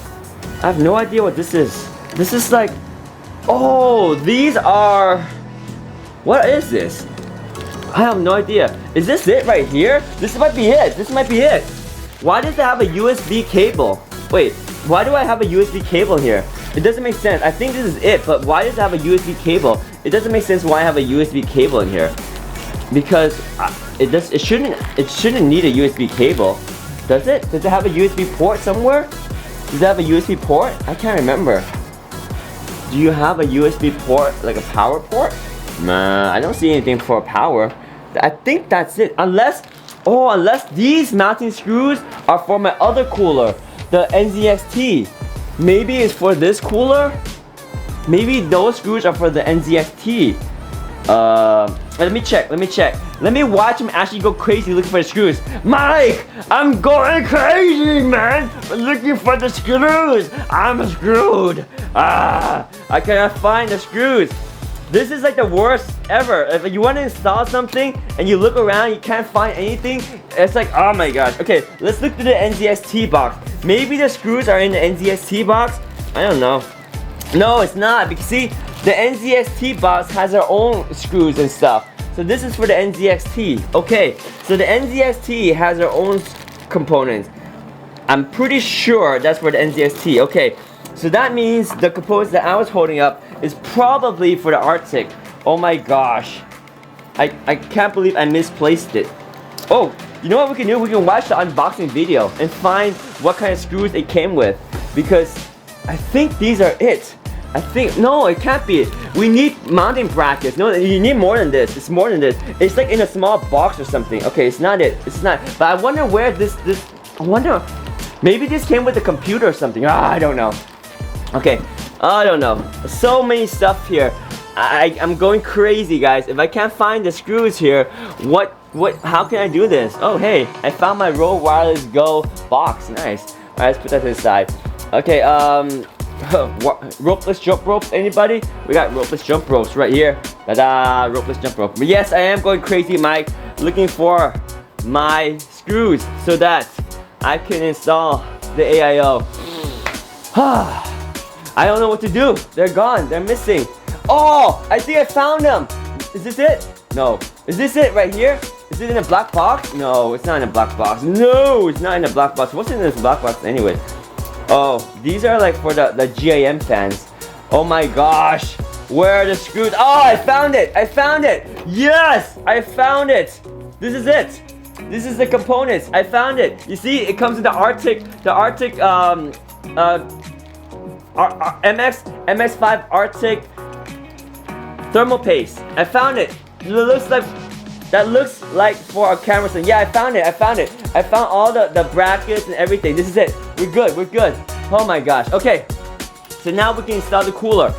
I have no idea what this is. This is like... Oh, these are... What is this? I have no idea. Is this it right here? This might be it. This might be it. Why does it have a USB cable? Wait, why do I have a USB cable here? It doesn't make sense. I think this is it, but why does it have a USB cable? It doesn't make sense why I have a USB cable in here. Because it shouldn't need a USB cable. Does it? Does it have a USB port somewhere? Does it have a USB port? I can't remember. Do you have a USB port, like a power port? Nah, I don't see anything for power. I think that's it. Unless these mounting screws are for my other cooler, the NZXT. Maybe it's for this cooler? Maybe those screws are for the NZXT. Let me check. Let me watch him actually go crazy looking for the screws. Mike, I'm going crazy, man. Looking for the screws. I'm screwed. I cannot find the screws. This is like the worst ever. If you want to install something and you look around, you can't find anything. It's like, oh my gosh. Okay, let's look through the NZXT box. Maybe the screws are in the NZXT box. I don't know. No, it's not. Because see, the NZXT box has their own screws and stuff. So this is for the NZXT. Okay, so the NZXT has their own components. I'm pretty sure that's for the NZXT. Okay, so that means the components that I was holding up is probably for the Arctic. Oh my gosh. I can't believe I misplaced it. Oh, you know what we can do? We can watch the unboxing video and find what kind of screws it came with. Because I think these are it. I think, no, it can't be it. We need mounting brackets. No, you need more than this. It's more than this. It's like in a small box or something. Okay, it's not it. It's not. But I wonder where I wonder, maybe this came with a computer or something. I don't know. Okay, I don't know. So many stuff here. I'm going crazy, guys. If I can't find the screws here, how can I do this? Oh, hey, I found my Rode Wireless Go box. Nice. Alright, let's put that to the side. Okay, ropeless jump ropes, anybody? We got ropeless jump ropes right here. Ta-da, ropeless jump rope. But yes, I am going crazy, Mike, looking for my screws so that I can install the AIO. I don't know what to do. They're gone. They're missing. Oh, I think I found them. Is this it? No. Is this it right here? Is it in a black box? No, it's not in a black box. No, it's not in a black box. What's in this black box anyway? Oh, these are like for the GAM fans. Oh my gosh. Where are the screws? Oh, I found it. I found it. Yes, I found it. This is it. This is the components. I found it. You see, it comes with the Arctic MX5 Arctic thermal paste. I found it. That looks like for a camera stand. Yeah, I found it. I found all the brackets and everything. This is it. We're good. Oh my gosh. Okay. So now we can install the cooler.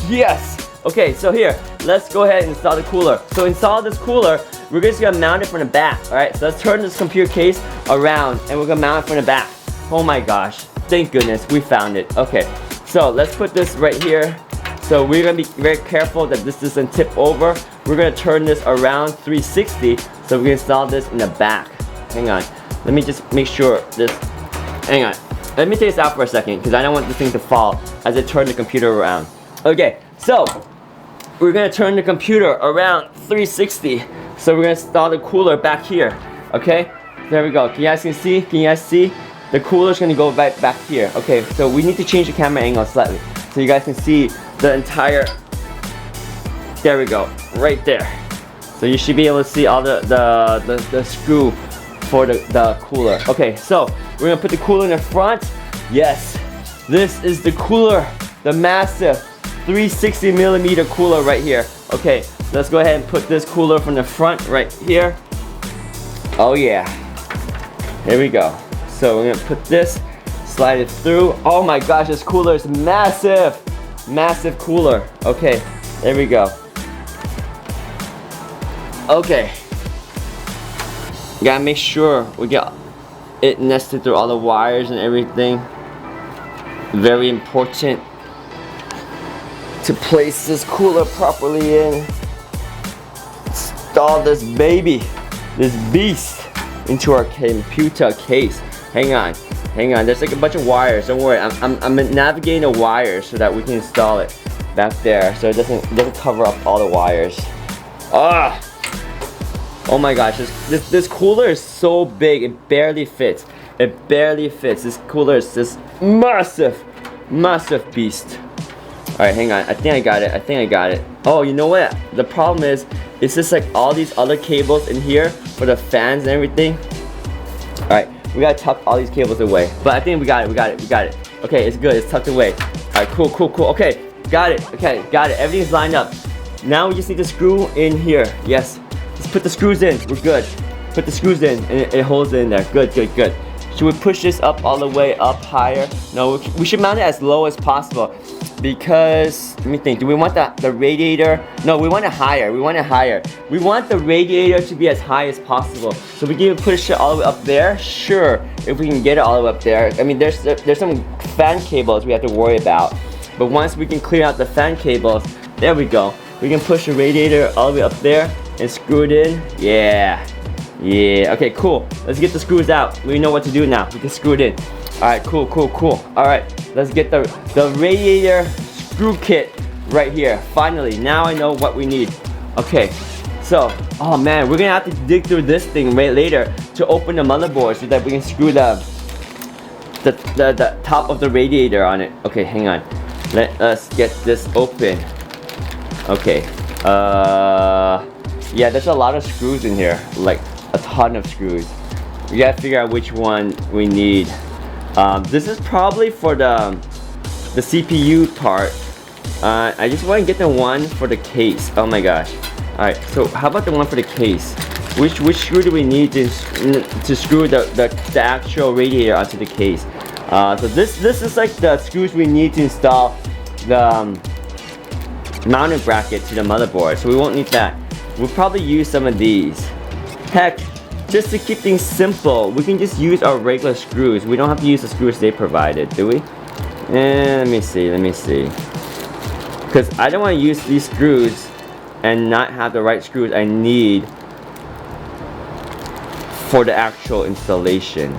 Yes. Okay, so here, let's go ahead and install the cooler. So install this cooler, we're just gonna mount it from the back. Alright, so let's turn this computer case around and we're gonna mount it from the back. Oh my gosh. Thank goodness we found it. Okay, so let's put this right here. So we're gonna be very careful that this doesn't tip over. We're gonna turn this around 360 so we can install this in the back. Hang on. let me just make sure this, hang on. Let me take this out for a second because I don't want this thing to fall as I turn the computer around. Okay, so we're gonna turn the computer around 360. So we're gonna install the cooler back here. Okay, there we go. Can you guys see? Can you guys see? The cooler's gonna go right back here. Okay, so we need to change the camera angle slightly so you guys can see the entire. There we go, right there. So you should be able to see all the screw for the cooler. Okay, so we're gonna put the cooler in the front. Yes, this is the cooler, the massive 360mm cooler right here. Okay, let's go ahead and put this cooler from the front right here. Oh yeah, here we go. So we're gonna put this, slide it through. Oh my gosh, this cooler is massive, massive cooler. Okay, there we go. Okay, gotta make sure we get it nested through all the wires and everything. Very important to place this cooler properly in. Install this baby, this beast, into our computer case. Hang on, there's like a bunch of wires, don't worry. I'm navigating the wires so that we can install it back there so it doesn't cover up all the wires. Ah! Oh my gosh, this cooler is so big, it barely fits. It barely fits. This cooler is this massive, massive beast. Alright, hang on, I think I got it. Oh, you know what? The problem is, it's just like all these other cables in here for the fans and everything. Alright, we gotta tuck all these cables away. But I think we got it. Okay, it's good, it's tucked away. Alright, cool. Okay, got it. Everything's lined up. Now we just need to screw in here. Yes, just put the screws in, we're good. Put the screws in, and it holds it in there. Good. Should we push this up all the way up higher? No, we should mount it as low as possible. Because, let me think, do we want the radiator? No, we want it higher. We want the radiator to be as high as possible. So we can push it all the way up there? Sure, if we can get it all the way up there. I mean, there's some fan cables we have to worry about. But once we can clear out the fan cables, there we go. We can push the radiator all the way up there and screw it in. Yeah, okay, cool. Let's get the screws out. We know what to do now. We can screw it in. Alright, cool. Alright, let's get the radiator screw kit right here. Finally, now I know what we need. Okay, so, oh man, we're gonna have to dig through this thing right later to open the motherboard so that we can screw the top of the radiator on it. Okay, hang on. Let us get this open. Okay, yeah, there's a lot of screws in here, like a ton of screws. We gotta figure out which one we need. This is probably for the CPU part. I just want to get the one for the case. Oh my gosh. Alright, so how about the one for the case? Which screw do we need to screw the actual radiator onto the case? So this is like the screws we need to install the mounting bracket to the motherboard. So we won't need that. We'll probably use some of these. Heck, just to keep things simple, we can just use our regular screws. We don't have to use the screws they provided, do we? Let me see. Because I don't want to use these screws and not have the right screws I need for the actual installation.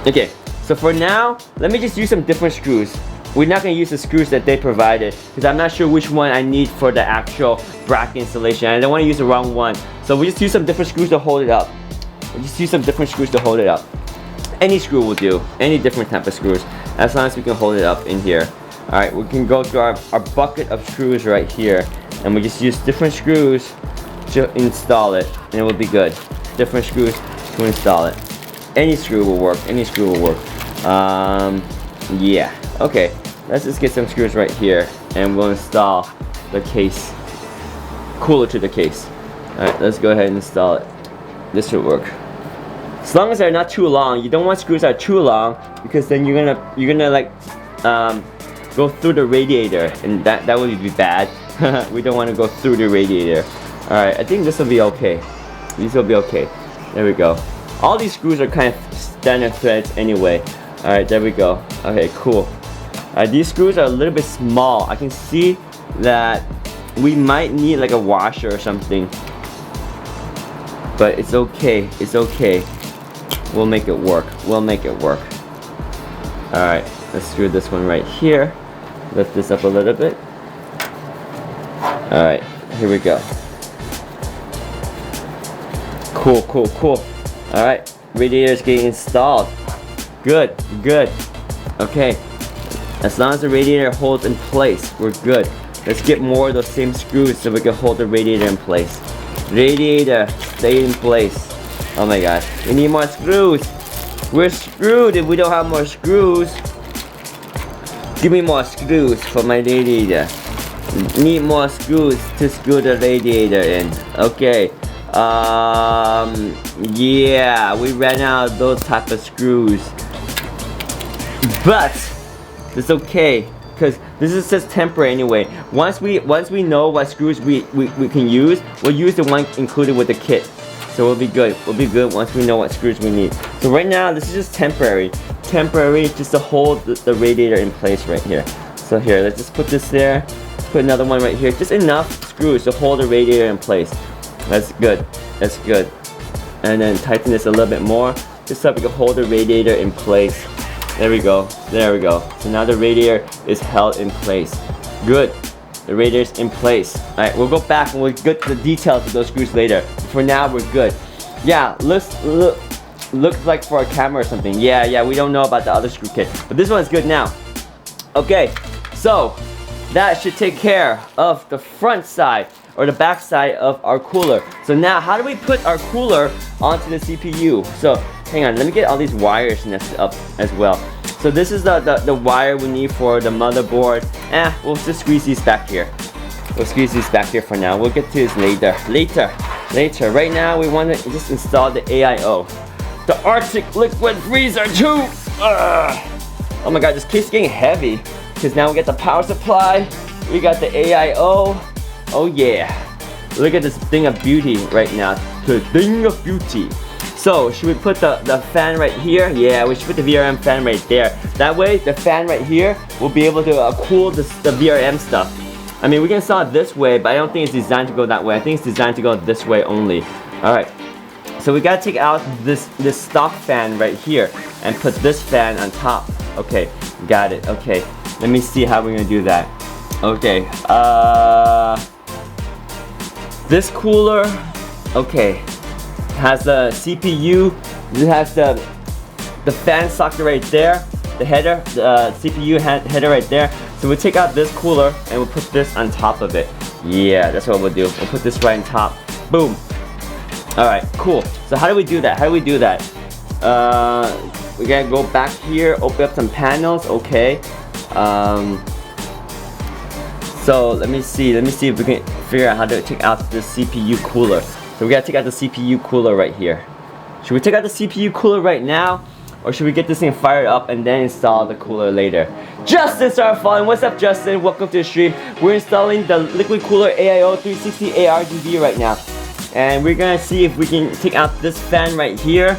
Okay, so for now, let me just use some different screws. We're not going to use the screws that they provided because I'm not sure which one I need for the actual bracket installation. I don't want to use the wrong one. So we just use some different screws to hold it up. Any screw will do. Any different type of screws. As long as we can hold it up in here. Alright, we can go to our bucket of screws right here. And we just use different screws to install it. And it will be good. Different screws to install it. Any screw will work. Yeah. Okay. Let's just get some screws right here. And we'll install the case. Cooler to the case. Alright, let's go ahead and install it. This should work. As long as they're not too long. You don't want screws that are too long because then you're gonna like go through the radiator, and that would be bad. We don't want to go through the radiator. Alright, I think this will be okay. These will be okay. There we go. All these screws are kind of standard threads anyway. Alright, there we go. Okay, cool. These screws are a little bit small. I can see that we might need like a washer or something. But it's okay. We'll make it work. We'll make it work. Alright, let's screw this one right here. Lift this up a little bit. Alright, here we go. Cool, cool, cool. Alright, radiator is getting installed. Good, good. Okay, as long as the radiator holds in place, we're good. Let's get more of those same screws so we can hold the radiator in place. Radiator, stay in place. Oh my gosh, we need more screws. We're screwed if we don't have more screws. Give me more screws for my radiator. Need more screws to screw the radiator in. Okay. Yeah, we ran out of those type of screws. But it's okay, because this is just temporary anyway. Once we know what screws we can use, we'll use the one included with the kit. So we'll be good. We'll be good once we know what screws we need. So right now, this is just temporary. Temporary just to hold the radiator in place right here. So here, let's just put this there. Put another one right here. Just enough screws to hold the radiator in place. That's good. That's good. And then tighten this a little bit more. Just so we can hold the radiator in place. There we go. There we go. So now the radiator is held in place. Good. The radiator's in place. Alright, we'll go back and we'll get to the details of those screws later. For now, we're good. Yeah, looks like for a camera or something. Yeah, we don't know about the other screw kit. But this one's good now. Okay, so that should take care of the front side or the back side of our cooler. So now, how do we put our cooler onto the CPU? So, hang on, let me get all these wires nested up as well. So this is the wire we need for the motherboard. We'll just squeeze these back here. We'll squeeze these back here for now. We'll get to this later. Later. Right now, we want to just install the AIO. The Arctic Liquid Freezer 2! Oh my god, this case is getting heavy. Because now we get the power supply. We got the AIO. Oh yeah. Look at this thing of beauty right now. The thing of beauty. So, should we put the fan right here? Yeah, we should put the VRM fan right there. That way, the fan right here will be able to cool the VRM stuff. I mean, we can install it this way, but I don't think it's designed to go that way. I think it's designed to go this way only. Alright. So we gotta take out this stock fan right here and put this fan on top. Okay, got it. Okay, let me see how we're gonna do that. Okay, this cooler, okay, has the CPU, it has the fan socket right there, the header, the CPU header right there. So we'll take out this cooler and we'll put this on top of it. Yeah, that's what we'll do. We'll put this right on top. Boom. Alright, cool. So how do we do that? We gotta go back here, open up some panels. Okay. So let me see if we can figure out how to take out the CPU cooler. So we gotta take out the CPU cooler right here. Should we take out the CPU cooler right now? Or should we get this thing fired up and then install the cooler later? Justin started following. What's up, Justin? Welcome to the stream. We're installing the liquid cooler AIO 360 RGB right now. And we're gonna see if we can take out this fan right here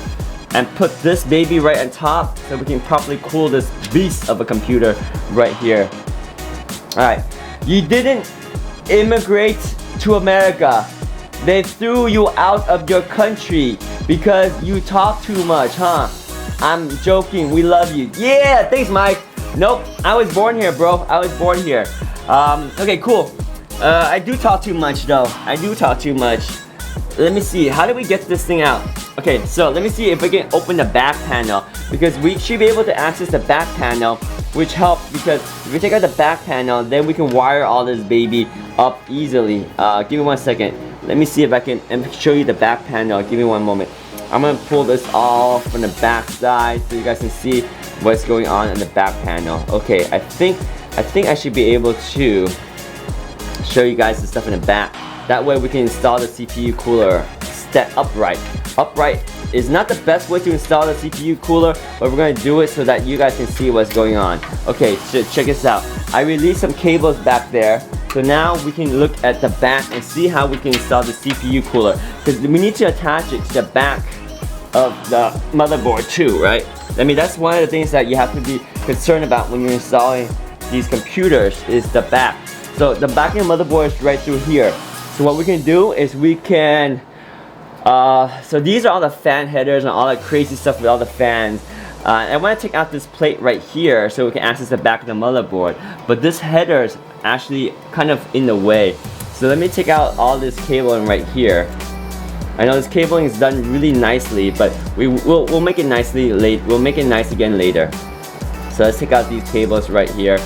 and put this baby right on top so we can properly cool this beast of a computer right here. Alright. You didn't immigrate to America. They threw you out of your country because you talk too much, huh? I'm joking. We love you. Yeah, thanks, Mike. Nope, I was born here, bro. I was born here. Okay, cool. I do talk too much, though. I do talk too much. Let me see. How do we get this thing out? Okay, so let me see if we can open the back panel, because we should be able to access the back panel, which helps because if we take out the back panel, then we can wire all this baby up easily. Give me 1 second. Let me see if I can show you the back panel. Give me one moment. I'm gonna pull this off from the back side so you guys can see what's going on in the back panel. Okay, I think I should be able to show you guys the stuff in the back. That way we can install the CPU cooler upright. Upright is not the best way to install the CPU cooler, but we're gonna do it so that you guys can see what's going on. Okay, so check this out. I released some cables back there. So now we can look at the back and see how we can install the CPU cooler, because we need to attach it to the back of the motherboard too, right? I mean, that's one of the things that you have to be concerned about when you're installing these computers is the back. So the back of the motherboard is right through here. So what we can do is we can So these are all the fan headers and all that crazy stuff with all the fans. I want to take out this plate right here so we can access the back of the motherboard. But this header is actually kind of in the way. So let me take out all this cabling right here. I know this cabling is done really nicely, but we'll make it nicely late. We'll make it nice again later. So let's take out these cables right here.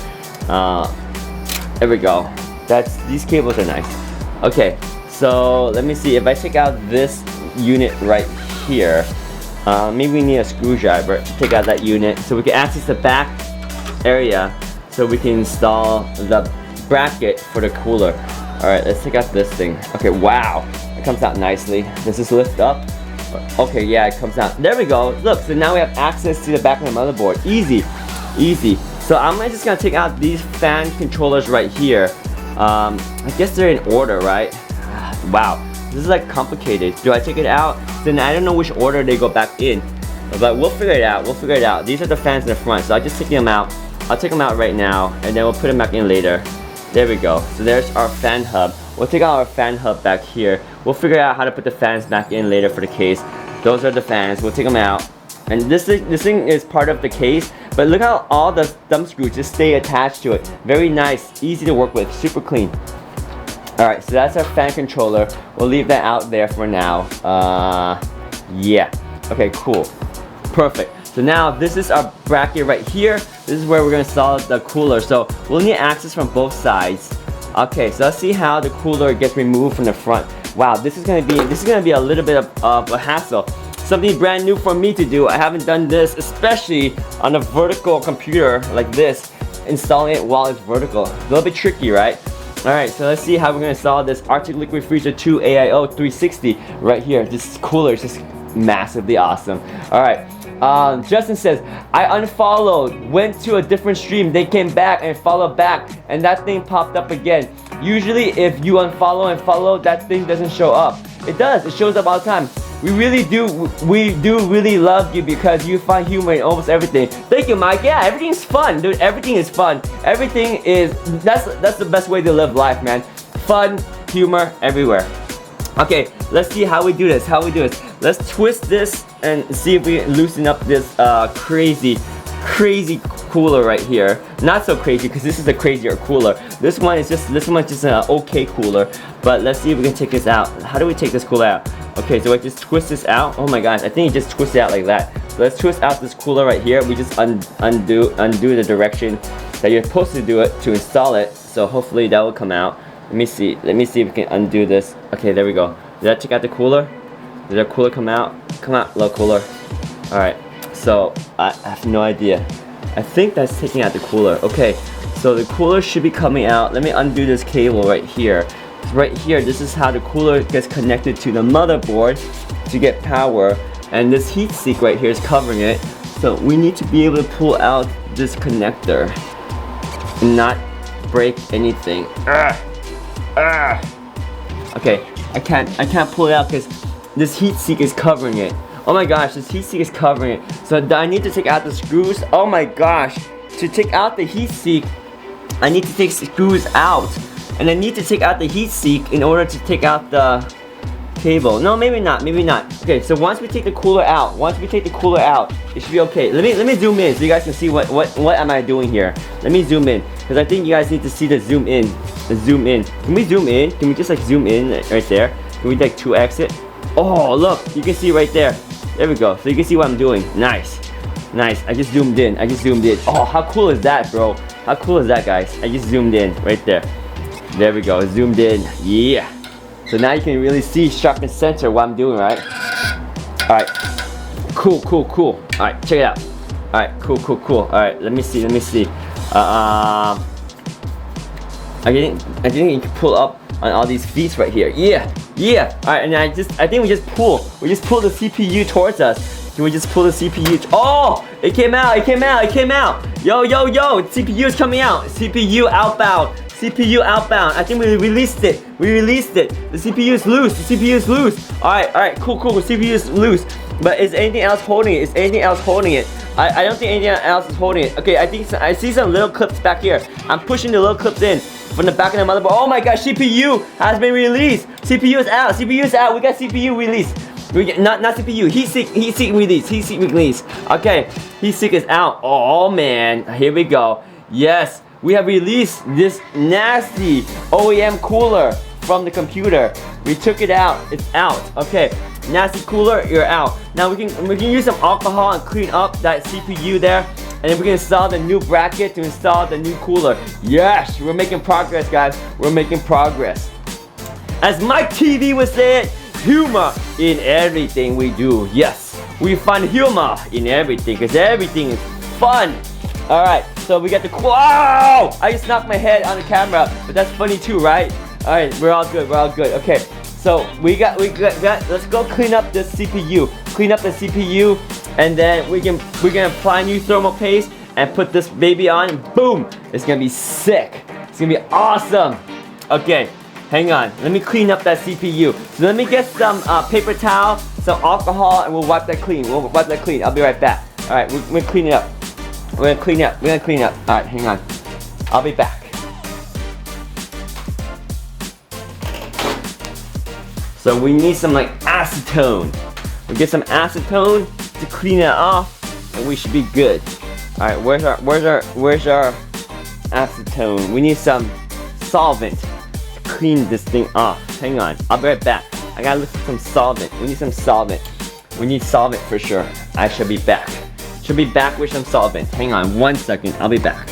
There we go. These cables are nice. Okay, so let me see if I take out this unit right here. Maybe we need a screwdriver to take out that unit so we can access the back area so we can install the bracket for the cooler. Alright, let's take out this thing. Okay, wow, it comes out nicely. Does this lift up? Okay, yeah, it comes out. There we go. Look, so now we have access to the back of the motherboard. Easy, easy. So I'm just gonna take out these fan controllers right here. I guess they're in order, right? Wow, this is like complicated. Do I take it out? Then I don't know which order they go back in. But we'll figure it out, we'll figure it out. These are the fans in the front, so I'll just take them out. I'll take them out right now, and then we'll put them back in later. There we go. So there's our fan hub. We'll take out our fan hub back here. We'll figure out how to put the fans back in later for the case. Those are the fans. We'll take them out. And this thing is part of the case, but look how all the thumb screws just stay attached to it. Very nice, easy to work with, super clean. Alright, so that's our fan controller. We'll leave that out there for now. Yeah. Okay, cool. Perfect. So now this is our bracket right here. This is where we're gonna install the cooler. So we'll need access from both sides. Okay, so let's see how the cooler gets removed from the front. Wow, this is gonna be a little bit of a hassle. Something brand new for me to do. I haven't done this, especially on a vertical computer like this. Installing it while it's vertical. A little bit tricky, right? Alright, so let's see how we're gonna install this Arctic Liquid Freezer 2 AIO 360 right here. This cooler is just massively awesome. Alright. Justin says, I unfollowed, went to a different stream, they came back and followed back, and that thing popped up again. Usually if you unfollow and follow, that thing doesn't show up. It does, it shows up all the time. We do really love you because you find humor in almost everything. Thank you, Mike. Yeah, everything's fun, dude. Everything is fun. Everything is, that's the best way to live life, man. Fun, humor, everywhere. Okay, let's see how we do this, Let's twist this and see if we loosen up this crazy cooler right here. Not so crazy because this is a crazier cooler. This one is just an okay cooler. But let's see if we can take this out. How do we take this cooler out? Okay, so I just twist this out. Oh my gosh, I think you just twist it out like that. So let's twist out this cooler right here. We just undo the direction that you're supposed to do it to install it. So hopefully that will come out. Let me see if we can undo this. Okay, there we go. Did that take out the cooler? Did the cooler come out? Come out, little cooler. Alright, so I have no idea. I think that's taking out the cooler. Okay, so the cooler should be coming out. Let me undo this cable right here. Right here, this is how the cooler gets connected to the motherboard to get power. And this heat sink right here is covering it. So we need to be able to pull out this connector and not break anything. Okay, I can't pull it out because this heat sink is covering it. Oh my gosh, this heat sink is covering it. So I need to take out the screws. Oh my gosh, to take out the heat sink, I need to take screws out. And I need to take out the heat sink in order to take out the cable. No, maybe not. Okay, so once we take the cooler out, it should be okay. Let me zoom in so you guys can see what am I doing here. Let me zoom in because I think you guys need to see the zoom in. Can we zoom in? Can we just like zoom in right there? Can we like 2x it? Oh, look, you can see right there. There we go. So you can see what I'm doing. Nice. I just zoomed in. Oh, how cool is that, bro? How cool is that, guys? I just zoomed in right there. There we go. Zoomed in. Yeah. So now you can really see sharp and center what I'm doing, right? Alright. Cool. Alright, check it out. Alright, cool. Alright, let me see. I think you can pull up on all these feet right here. Yeah. Alright, and I think we just pull the CPU towards us. Can we just pull the CPU? Oh, it came out. Yo, CPU is coming out. CPU outbound. I think we released it. The CPU is loose. Alright, cool. CPU is loose. But is anything else holding it? I don't think anything else is holding it. Okay, I see some little clips back here. I'm pushing the little clips in from the back of the motherboard. Oh my gosh, CPU has been released. CPU is out. We got CPU released. We get not CPU. Heat-sink release. Okay, heat-sink is out. Oh man, here we go. Yes, we have released this nasty OEM cooler from the computer. We took it out. It's out. Okay, nasty cooler, you're out. Now we can use some alcohol and clean up that CPU there, and then we can install the new bracket to install the new cooler. Yes, we're making progress, guys. We're making progress. As Mike TV would say it, humor in everything we do. Yes, we find humor in everything because everything is fun. All right, so we got the wow! I just knocked my head on the camera, but that's funny too, right? All right, we're all good. Okay, so we got. Let's go clean up the CPU. Clean up the CPU, and then we're gonna apply new thermal paste and put this baby on. And boom! It's gonna be sick. It's gonna be awesome. Okay. Hang on, let me clean up that CPU. So let me get some paper towel, some alcohol, and we'll wipe that clean. I'll be right back. All right, we're gonna clean it up. We're gonna clean it up. All right, hang on. I'll be back. So we need some like acetone. We get some acetone to clean it off, and we should be good. All right, where's our acetone? We need some solvent. Clean this thing off. Hang on, I'll be right back. I gotta look for some solvent. We need some solvent. We need solvent for sure. I should be back. Should be back with some solvent. Hang on 1 second, I'll be back.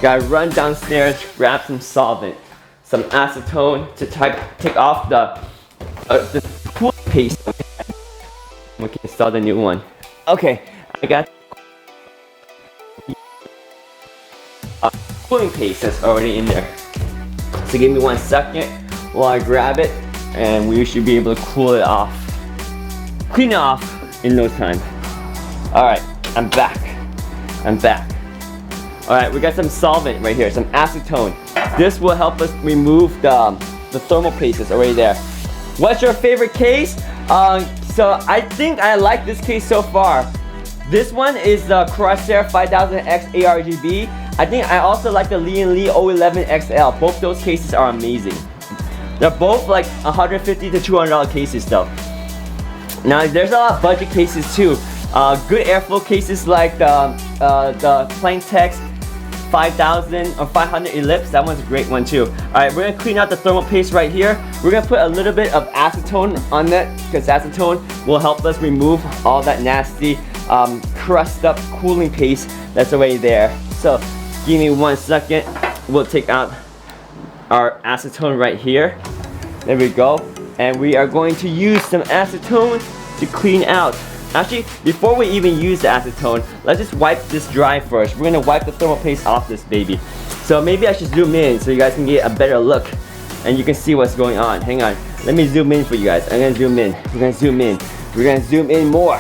Gotta run downstairs, grab some solvent, some acetone to take off the cooling paste. We can install the new one. Okay, I got cooling paste that's already in there. So give me 1 second while I grab it, and we should be able to cool it off. Clean it off in no time. Alright, I'm back. Alright, we got some solvent right here, some acetone. This will help us remove the thermal paste that's already there. What's your favorite case? So I think I like this case so far. This one is the Corsair 5000X RGB. I think I also like the Lee & Lee 011 XL. Both those cases are amazing. They're both like $150 to $200 cases though. Now there's a lot of budget cases too. Good airflow cases like the Plantex 5000 or 500 Ellipse. That one's a great one too. Alright, we're gonna clean out the thermal paste right here. We're gonna put a little bit of acetone on that because acetone will help us remove all that nasty crust up cooling paste that's already there. So give me 1 second. We'll take out our acetone right here. There we go. And we are going to use some acetone to clean out. Actually, before we even use the acetone, let's just wipe this dry first. We're gonna wipe the thermal paste off this baby. So maybe I should zoom in so you guys can get a better look and you can see what's going on. Hang on. Let me zoom in for you guys. I'm gonna zoom in. We're gonna zoom in. We're gonna zoom in more.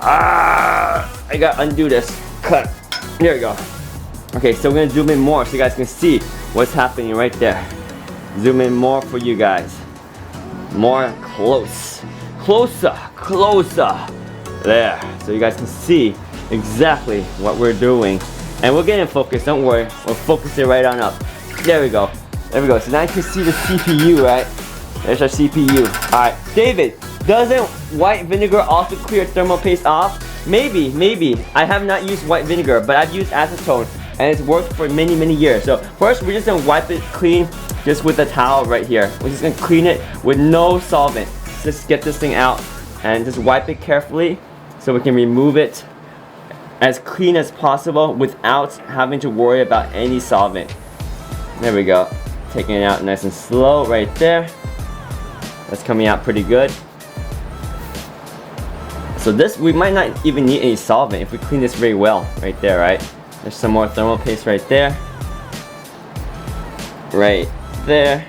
I gotta undo this. Cut. There we go. Okay, so we're gonna zoom in more so you guys can see what's happening right there. Zoom in more for you guys. More closer. There, so you guys can see exactly what we're doing. And we'll get in focus, don't worry. We'll focus it right on up. There we go. So now you can see the CPU, right? There's our CPU. Alright, David, doesn't white vinegar also clear thermal paste off? Maybe. I have not used white vinegar, but I've used acetone and it's worked for many years. So first we're just gonna wipe it clean just with a towel right here. We're just gonna clean it with no solvent. Just get this thing out and just wipe it carefully so we can remove it as clean as possible without having to worry about any solvent. There we go. Taking it out nice and slow right there. That's coming out pretty good. So this, we might not even need any solvent if we clean this very well right there, right? There's some more thermal paste right there. Right there.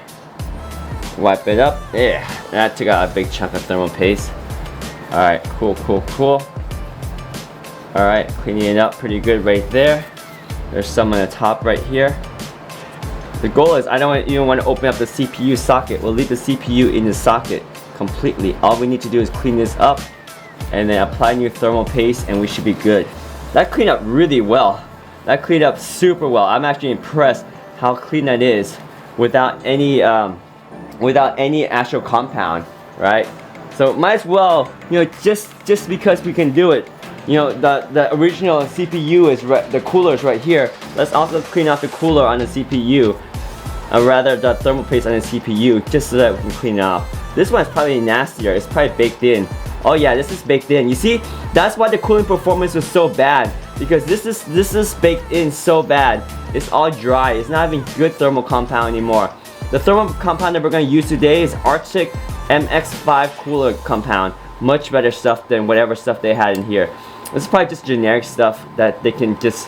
Wipe it up. Yeah, that took out a big chunk of thermal paste. Alright, cool. Alright, cleaning it up pretty good right there. There's some on the top right here. The goal is I don't even want to open up the CPU socket. We'll leave the CPU in the socket completely. All we need to do is clean this up and then apply new thermal paste and we should be good. That cleaned up really well. That cleaned up super well. I'm actually impressed how clean that is without any without any actual compound, right? So might as well, you know, just because we can do it, you know, the original CPU is the cooler is right here. Let's also clean off the cooler on the CPU, or rather the thermal paste on the CPU, just so that we can clean it off. This one's probably nastier. It's probably baked in. Oh yeah, this is baked in. You see, that's why the cooling performance was so bad, because this is baked in so bad. It's all dry. It's not even good thermal compound anymore. The thermal compound that we're going to use today is Arctic MX5 cooler compound. Much better stuff than whatever stuff they had in here. This is probably just generic stuff that they can just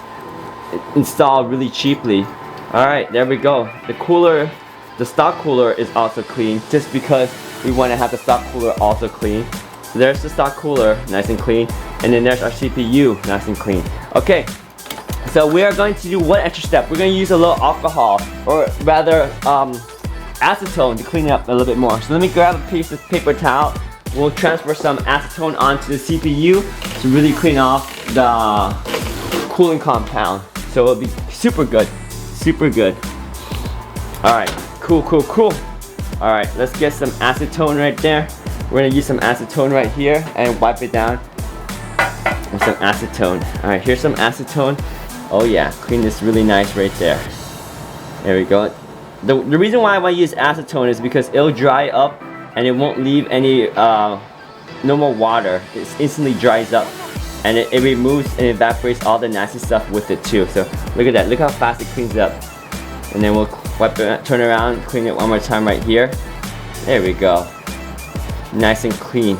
install really cheaply. Alright, there we go. The cooler, the stock cooler is also clean, just because we want to have the stock cooler also clean. So there's the stock cooler, nice and clean. And then there's our CPU, nice and clean. Okay, so we are going to do one extra step. We're going to use a little alcohol, or rather acetone, to clean it up a little bit more. So let me grab a piece of paper towel. We'll transfer some acetone onto the CPU to really clean off the cooling compound. So it'll be super good. Super good. Alright, cool. Alright, let's get some acetone right there. We're gonna use some acetone right here and wipe it down with some acetone. Alright, here's some acetone. Oh yeah, clean this really nice right there. There we go. The reason why I want to use acetone is because it'll dry up and it won't leave any no more water. It instantly dries up, and it removes and evaporates all the nasty stuff with it too. So look at that, look how fast it cleans up. And then we'll wipe it, turn around, clean it one more time right here. There we go, nice and clean.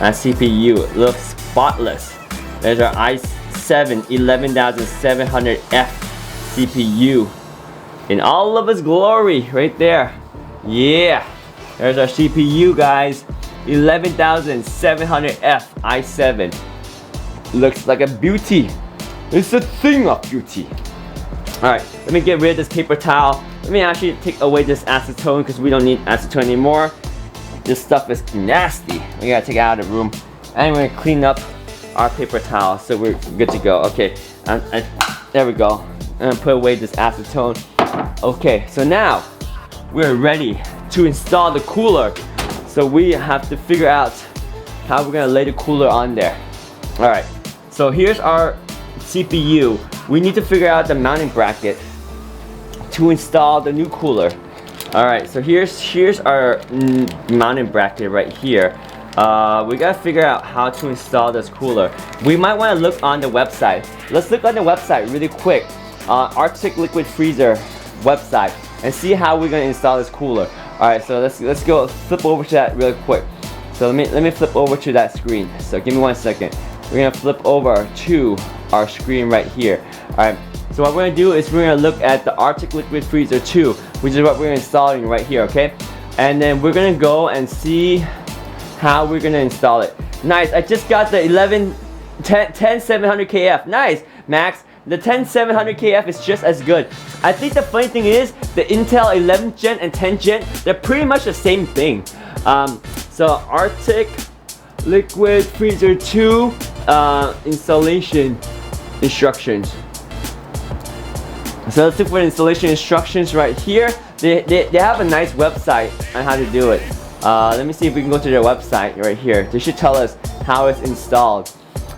Our CPU looks spotless. There's our i7 11700F CPU in all of its glory right there. Yeah, there's our CPU, guys. 11700F i7. Looks like a beauty. It's a thing of beauty. Alright, let me get rid of this paper towel. Let me actually take away this acetone, because we don't need acetone anymore. This stuff is nasty. We gotta take it out of the room. And we're gonna clean up our paper towel, so we're good to go. Okay, there we go. I'm gonna put away this acetone. Okay, so now we're ready to install the cooler. So we have to figure out how we're gonna lay the cooler on there. Alright, so here's our CPU. We need to figure out the mounting bracket to install the new cooler. Alright, so here's our mounting bracket right here. We gotta figure out how to install this cooler. We might want to look on the website. Let's look on the website really quick. Arctic Liquid Freezer website, and see how we're gonna install this cooler. Alright, so let's go flip over to that real quick. So let me flip over to that screen. So give me 1 second. We're gonna flip over to our screen right here. Alright, so what we're gonna do is we're gonna look at the Arctic Liquid Freezer 2, which is what we're installing right here, okay? And then we're gonna go and see how we're gonna install it. Nice, I just got the 10700KF. Nice, Max. The 10700KF is just as good. I think the funny thing is, the Intel 11th gen and 10th gen, they're pretty much the same thing. So Arctic Liquid Freezer 2 installation instructions. So let's look for the installation instructions right here. They have a nice website on how to do it. Let me see if we can go to their website right here. They should tell us how it's installed.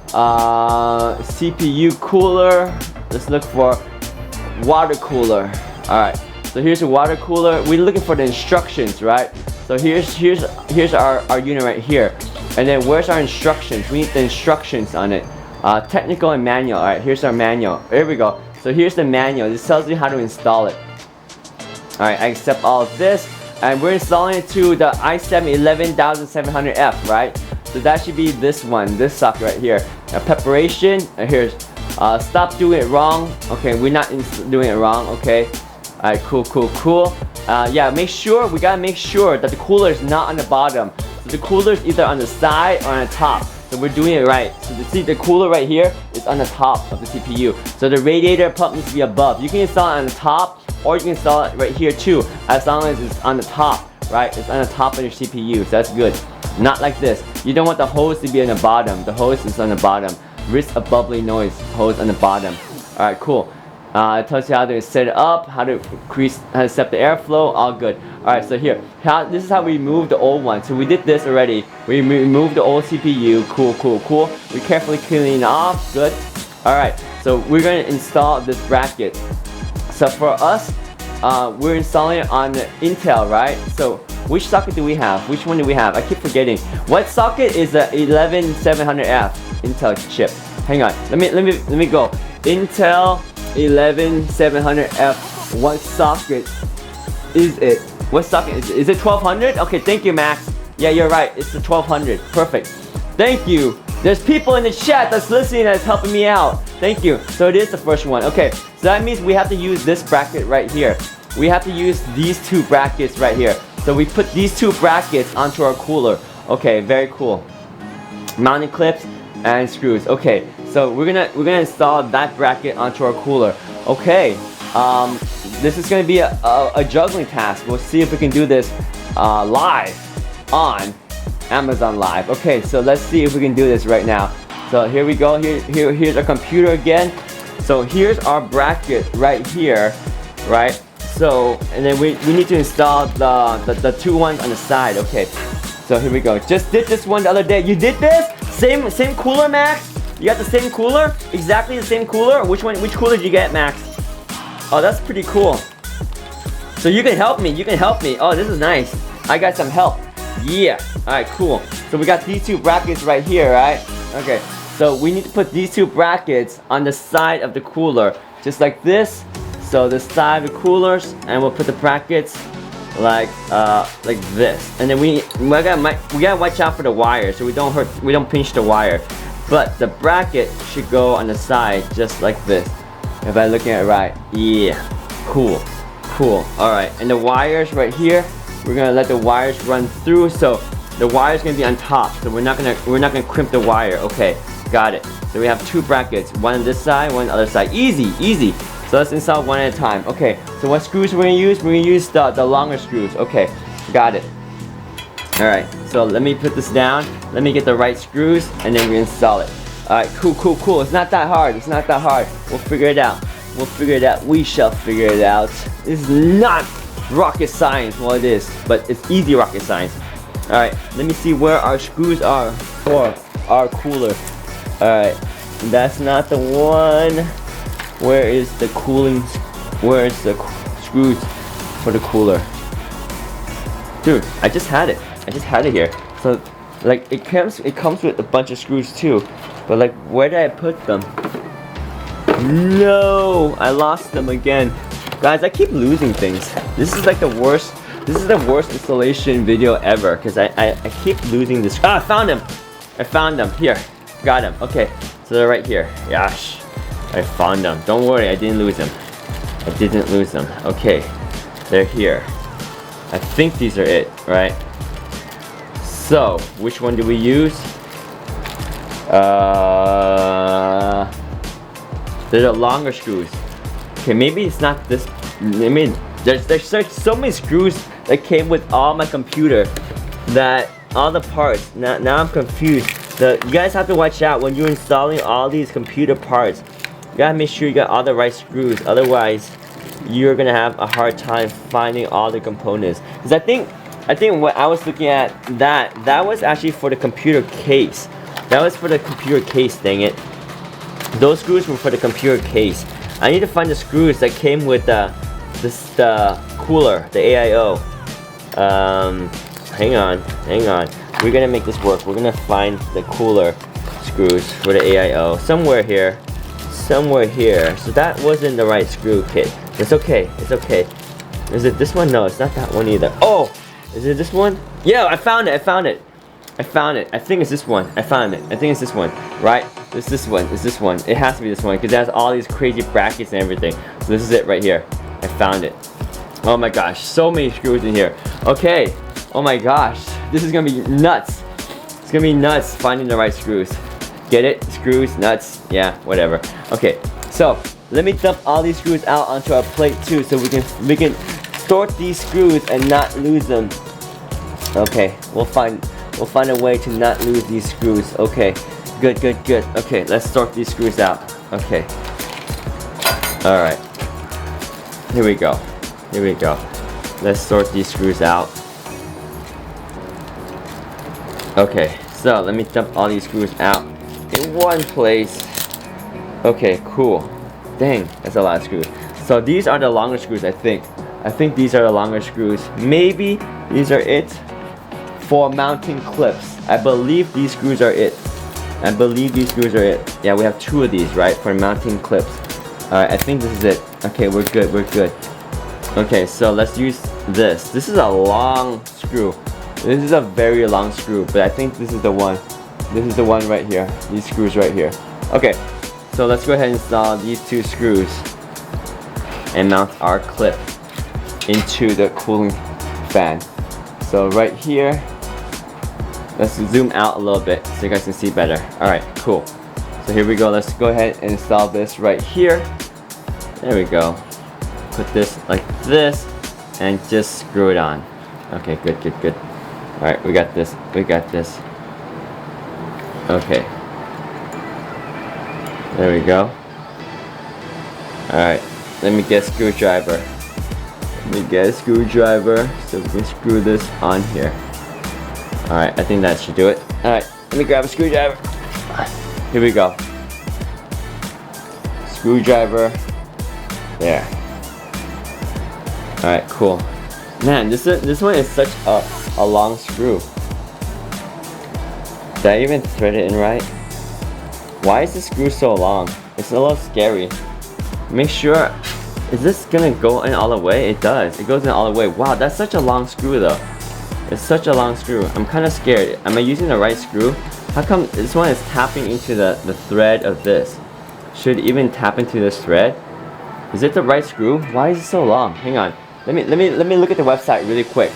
CPU cooler. Let's look for water cooler. Alright, so here's a water cooler. We're looking for the instructions, right? So here's our unit right here. And then where's our instructions? We need the instructions on it. Technical and manual. Alright, here's our manual. Here we go. So here's the manual. This tells you how to install it. Alright, I accept all of this. And we're installing it to the i7 11700F, right? So that should be this one, this socket right here. Now, preparation, here's stop doing it wrong. Okay, we're not doing it wrong, okay? Alright, cool. Yeah, we gotta make sure that the cooler is not on the bottom. So the cooler is either on the side or on the top. So we're doing it right. So see, the cooler right here is on the top of the CPU. So the radiator pump needs to be above. You can install it on the top, or you can install it right here too, as long as it's on the top, right? It's on the top of your CPU, so that's good. Not like this. You don't want the hose to be on the bottom. The hose is on the bottom. Risk of bubbly noise. Hose on the bottom. Alright, cool. It tells you how to set it up, how to set the airflow, all good. Alright, so here, this is how we remove the old one. So we did this already. We removed the old CPU, cool. We carefully clean it off, good. Alright, so we're going to install this bracket. So for us, we're installing it on the Intel, right? So which socket do we have? Which one do we have? I keep forgetting. What socket is the 11700F Intel chip? Hang on, let me go. Intel 11700F. What socket is it? What socket is it? Is it 1200? Okay, thank you, Max. Yeah, you're right. It's the 1200. Perfect. Thank you. There's people in the chat that's listening that's helping me out. Thank you. So it is the first one. Okay, so that means we have to use this bracket right here. We have to use these two brackets right here. So we put these two brackets onto our cooler. Okay, very cool. Mounting clips and screws. Okay, so we're gonna install that bracket onto our cooler. Okay, this is gonna be a juggling task. We'll see if we can do this live on Amazon Live. Okay, so let's see if we can do this right now. So here we go. Here's our computer again. So here's our bracket right here, right? So and then we need to install the two ones on the side. Okay, so here we go. Just did this one the other day. You did this? Same cooler, Max? You got the same cooler? Exactly the same cooler? Which cooler did you get, Max? Oh, that's pretty cool. So you can help me. Oh, this is nice. I got some help. Yeah. Alright, cool. So we got these two brackets right here, right? Okay. So we need to put these two brackets on the side of the cooler. Just like this. So the side of the coolers, and we'll put the brackets like this. And then we gotta watch out for the wire so we don't pinch the wire. But the bracket should go on the side just like this. If I'm looking at it right. Yeah. Cool. Alright. And the wires right here, we're gonna let the wires run through, so the wire's gonna be on top. So we're not gonna crimp the wire. Okay, got it. So we have two brackets, one on this side, one on the other side. Easy. So let's install one at a time. Okay, so what screws we're gonna use? We're gonna use the longer screws. Okay, got it. Alright, so let me put this down. Let me get the right screws and then we install it. Alright, cool. It's not that hard. We'll figure it out. We shall figure it out. This is not rocket science. Well, it is, but it's easy rocket science. Alright, let me see where our screws are for our cooler. Alright, that's not the one. Where is the screws for the cooler? Dude, I just had it here. So like it comes with a bunch of screws too. But like, where did I put them? No, I lost them again. Guys, I keep losing things. This is like the worst. This is the worst installation video ever because I keep losing this. Ah, I found them. Here, got them. Okay, so they're right here. Gosh, I found them. Don't worry, I didn't lose them. Okay, they're here. I think these are it, right? So, which one do we use? They're the longer screws. Okay, maybe it's not this. I mean, there's so many screws that came with all my computer that all the parts. Now I'm confused. You guys have to watch out when you're installing all these computer parts. You gotta make sure you got all the right screws. Otherwise, you're gonna have a hard time finding all the components. Because I think what I was looking at, that was actually for the computer case. Dang it. Those screws were for the computer case. I need to find the screws that came with the cooler, the AIO. Hang on. We're gonna make this work. We're gonna find the cooler screws for the AIO somewhere here. So that wasn't the right screw kit. It's okay. Is it this one? No, it's not that one either. Oh, is it this one? Yeah, I found it. I think it's this one. I found it. I think it's this one, right? It's this one. It has to be this one because it has all these crazy brackets and everything. So this is it right here. I found it. Oh my gosh, so many screws in here. Okay. Oh my gosh, this is gonna be nuts. It's gonna be nuts finding the right screws. Get it? Screws, nuts, yeah, whatever. Okay, so let me dump all these screws out onto our plate too, so we can sort these screws and not lose them. Okay, we'll find a way to not lose these screws. Okay, good. Okay, let's sort these screws out. Okay. Alright. Here we go. Here we go. Let's sort these screws out. Okay, so let me dump all these screws out in one place. Okay, cool. Dang, that's a lot of screws. So these are the longer screws, I think. I think these are the longer screws. Maybe these are it for mounting clips. I believe these screws are it. I believe these screws are it. Yeah, we have 2 of these, right, for mounting clips. Alright, I think this is it. Okay, we're good, we're good. Okay, so let's use this. This is a long screw. This is a very long screw, but I think this is the one. This is the one right here. These screws right here. Okay, so let's go ahead and install these 2 screws and mount our clip into the cooling fan. So right here, let's zoom out a little bit so you guys can see better. Alright, cool. So here we go. Let's go ahead and install this right here. There we go. Put this like this and just screw it on. Okay, good, good, good. Alright, we got this. We got this. Okay. There we go. Alright, let me get a screwdriver. Let me get a screwdriver so we can screw this on here. Alright, I think that should do it. Alright, let me grab a screwdriver. Here we go. Screwdriver. There. Alright, cool. Man, this one is such a long screw. Did I even thread it in right? Why is this screw so long? It's a little scary. Make sure, is this gonna go in all the way? It does. It goes in all the way. Wow, that's such a long screw though. It's such a long screw. I'm kind of scared. Am I using the right screw? How come this one is tapping into the thread of this? Should it even tap into this thread? Is it the right screw? Why is it so long? Hang on. Let me look at the website really quick.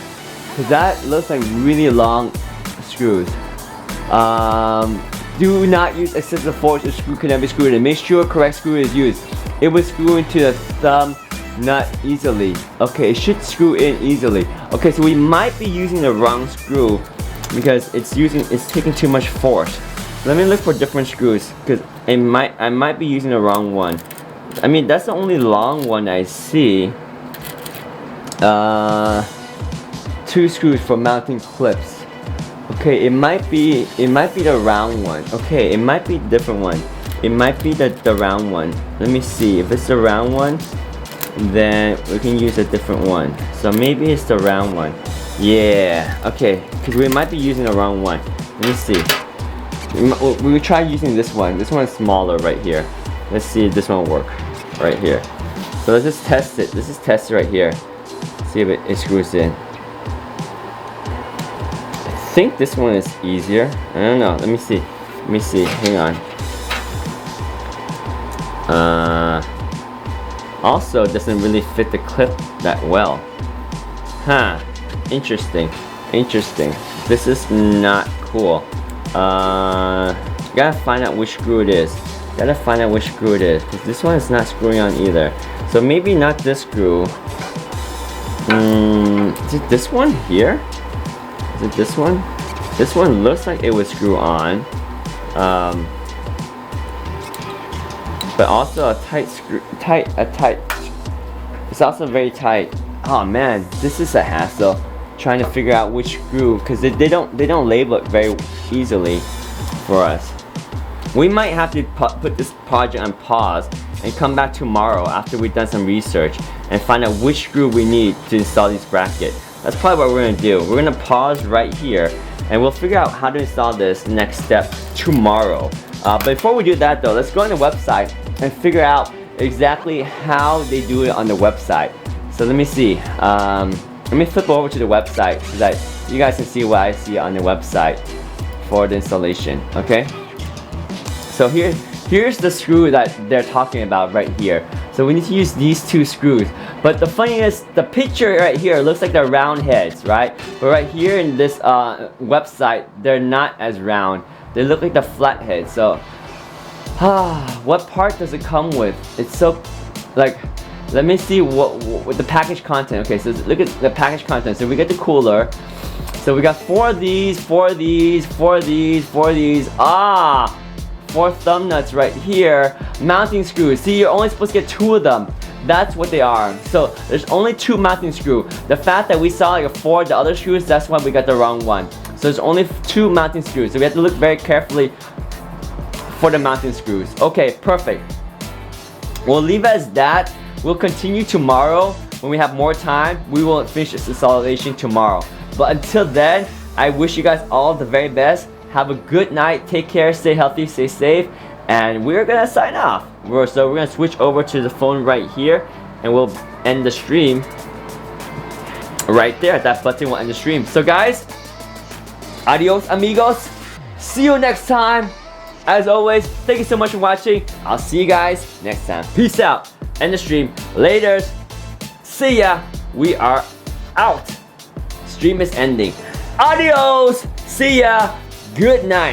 Cause that looks like really long screws. Do not use excessive force or screw can never be screwed in. Make sure correct screw is used. It will screw into the thumb nut easily. Okay, it should screw in easily. Okay, so we might be using the wrong screw because it's taking too much force. Let me look for different screws because I might be using the wrong one. I mean, that's the only long one I see. 2 screws for mounting clips. Okay, it might be the round one. Okay, it might be a different one. It might be the round one. Let me see. If it's the round one, then we can use a different one. So maybe it's the round one. Yeah, okay, because we might be using the wrong one. Let me see. We will try using this one. This one is smaller right here. Let's see if this one will work right here. So let's just test it. Let's just test it right here. See if it screws in. I think this one is easier. I don't know. Let me see. Let me see. Hang on. Also doesn't really fit the clip that well. Huh. Interesting. Interesting. This is not cool. Gotta find out which screw it is. Gotta find out which screw it is. Because this one is not screwing on either. So maybe not this screw. Is it this one here? Is it this one? This one looks like it would screw on. But also a tight screw, it's also very tight. Oh man, this is a hassle trying to figure out which screw because they don't label it very easily for us. We might have to put this project on pause and come back tomorrow after we've done some research and find out which screw we need to install these brackets. That's probably what we're gonna do. We're gonna pause right here and we'll figure out how to install this next step tomorrow. But before we do that though, let's go on the website and figure out exactly how they do it on the website. So let me see. Let me flip over to the website so that you guys can see what I see on the website for the installation. Okay. So here's the screw that they're talking about right here. So we need to use these 2 screws. But the funny is, the picture right here looks like they're round heads, right? But right here in this website, they're not as round. They look like the flat head. So, what part does it come with? It's so, like, let me see what the package content. Okay, so look at the package content. So we get the cooler. So we got 4 of these, 4 of these, 4 of these, 4 of these. 4 4 thumb nuts right here, mounting screws. See, you're only supposed to get 2 of them. That's what they are. So there's only 2 mounting screws. The fact that we saw like 4 of the other screws, that's why we got the wrong one. So there's only 2 mounting screws. So we have to look very carefully for the mounting screws. Okay, perfect. We'll leave it as that. We'll continue tomorrow. When we have more time, we will finish this installation tomorrow. But until then, I wish you guys all the very best. Have a good night. Take care. Stay healthy. Stay safe. And we're gonna sign off. So we're gonna switch over to the phone right here, and we'll end the stream right there. That button will end the stream. So guys, adios amigos. See you next time. As always, thank you so much for watching. I'll see you guys next time. Peace out. End the stream. Laters. See ya. We are out. Stream is ending. Adios. See ya. Good night.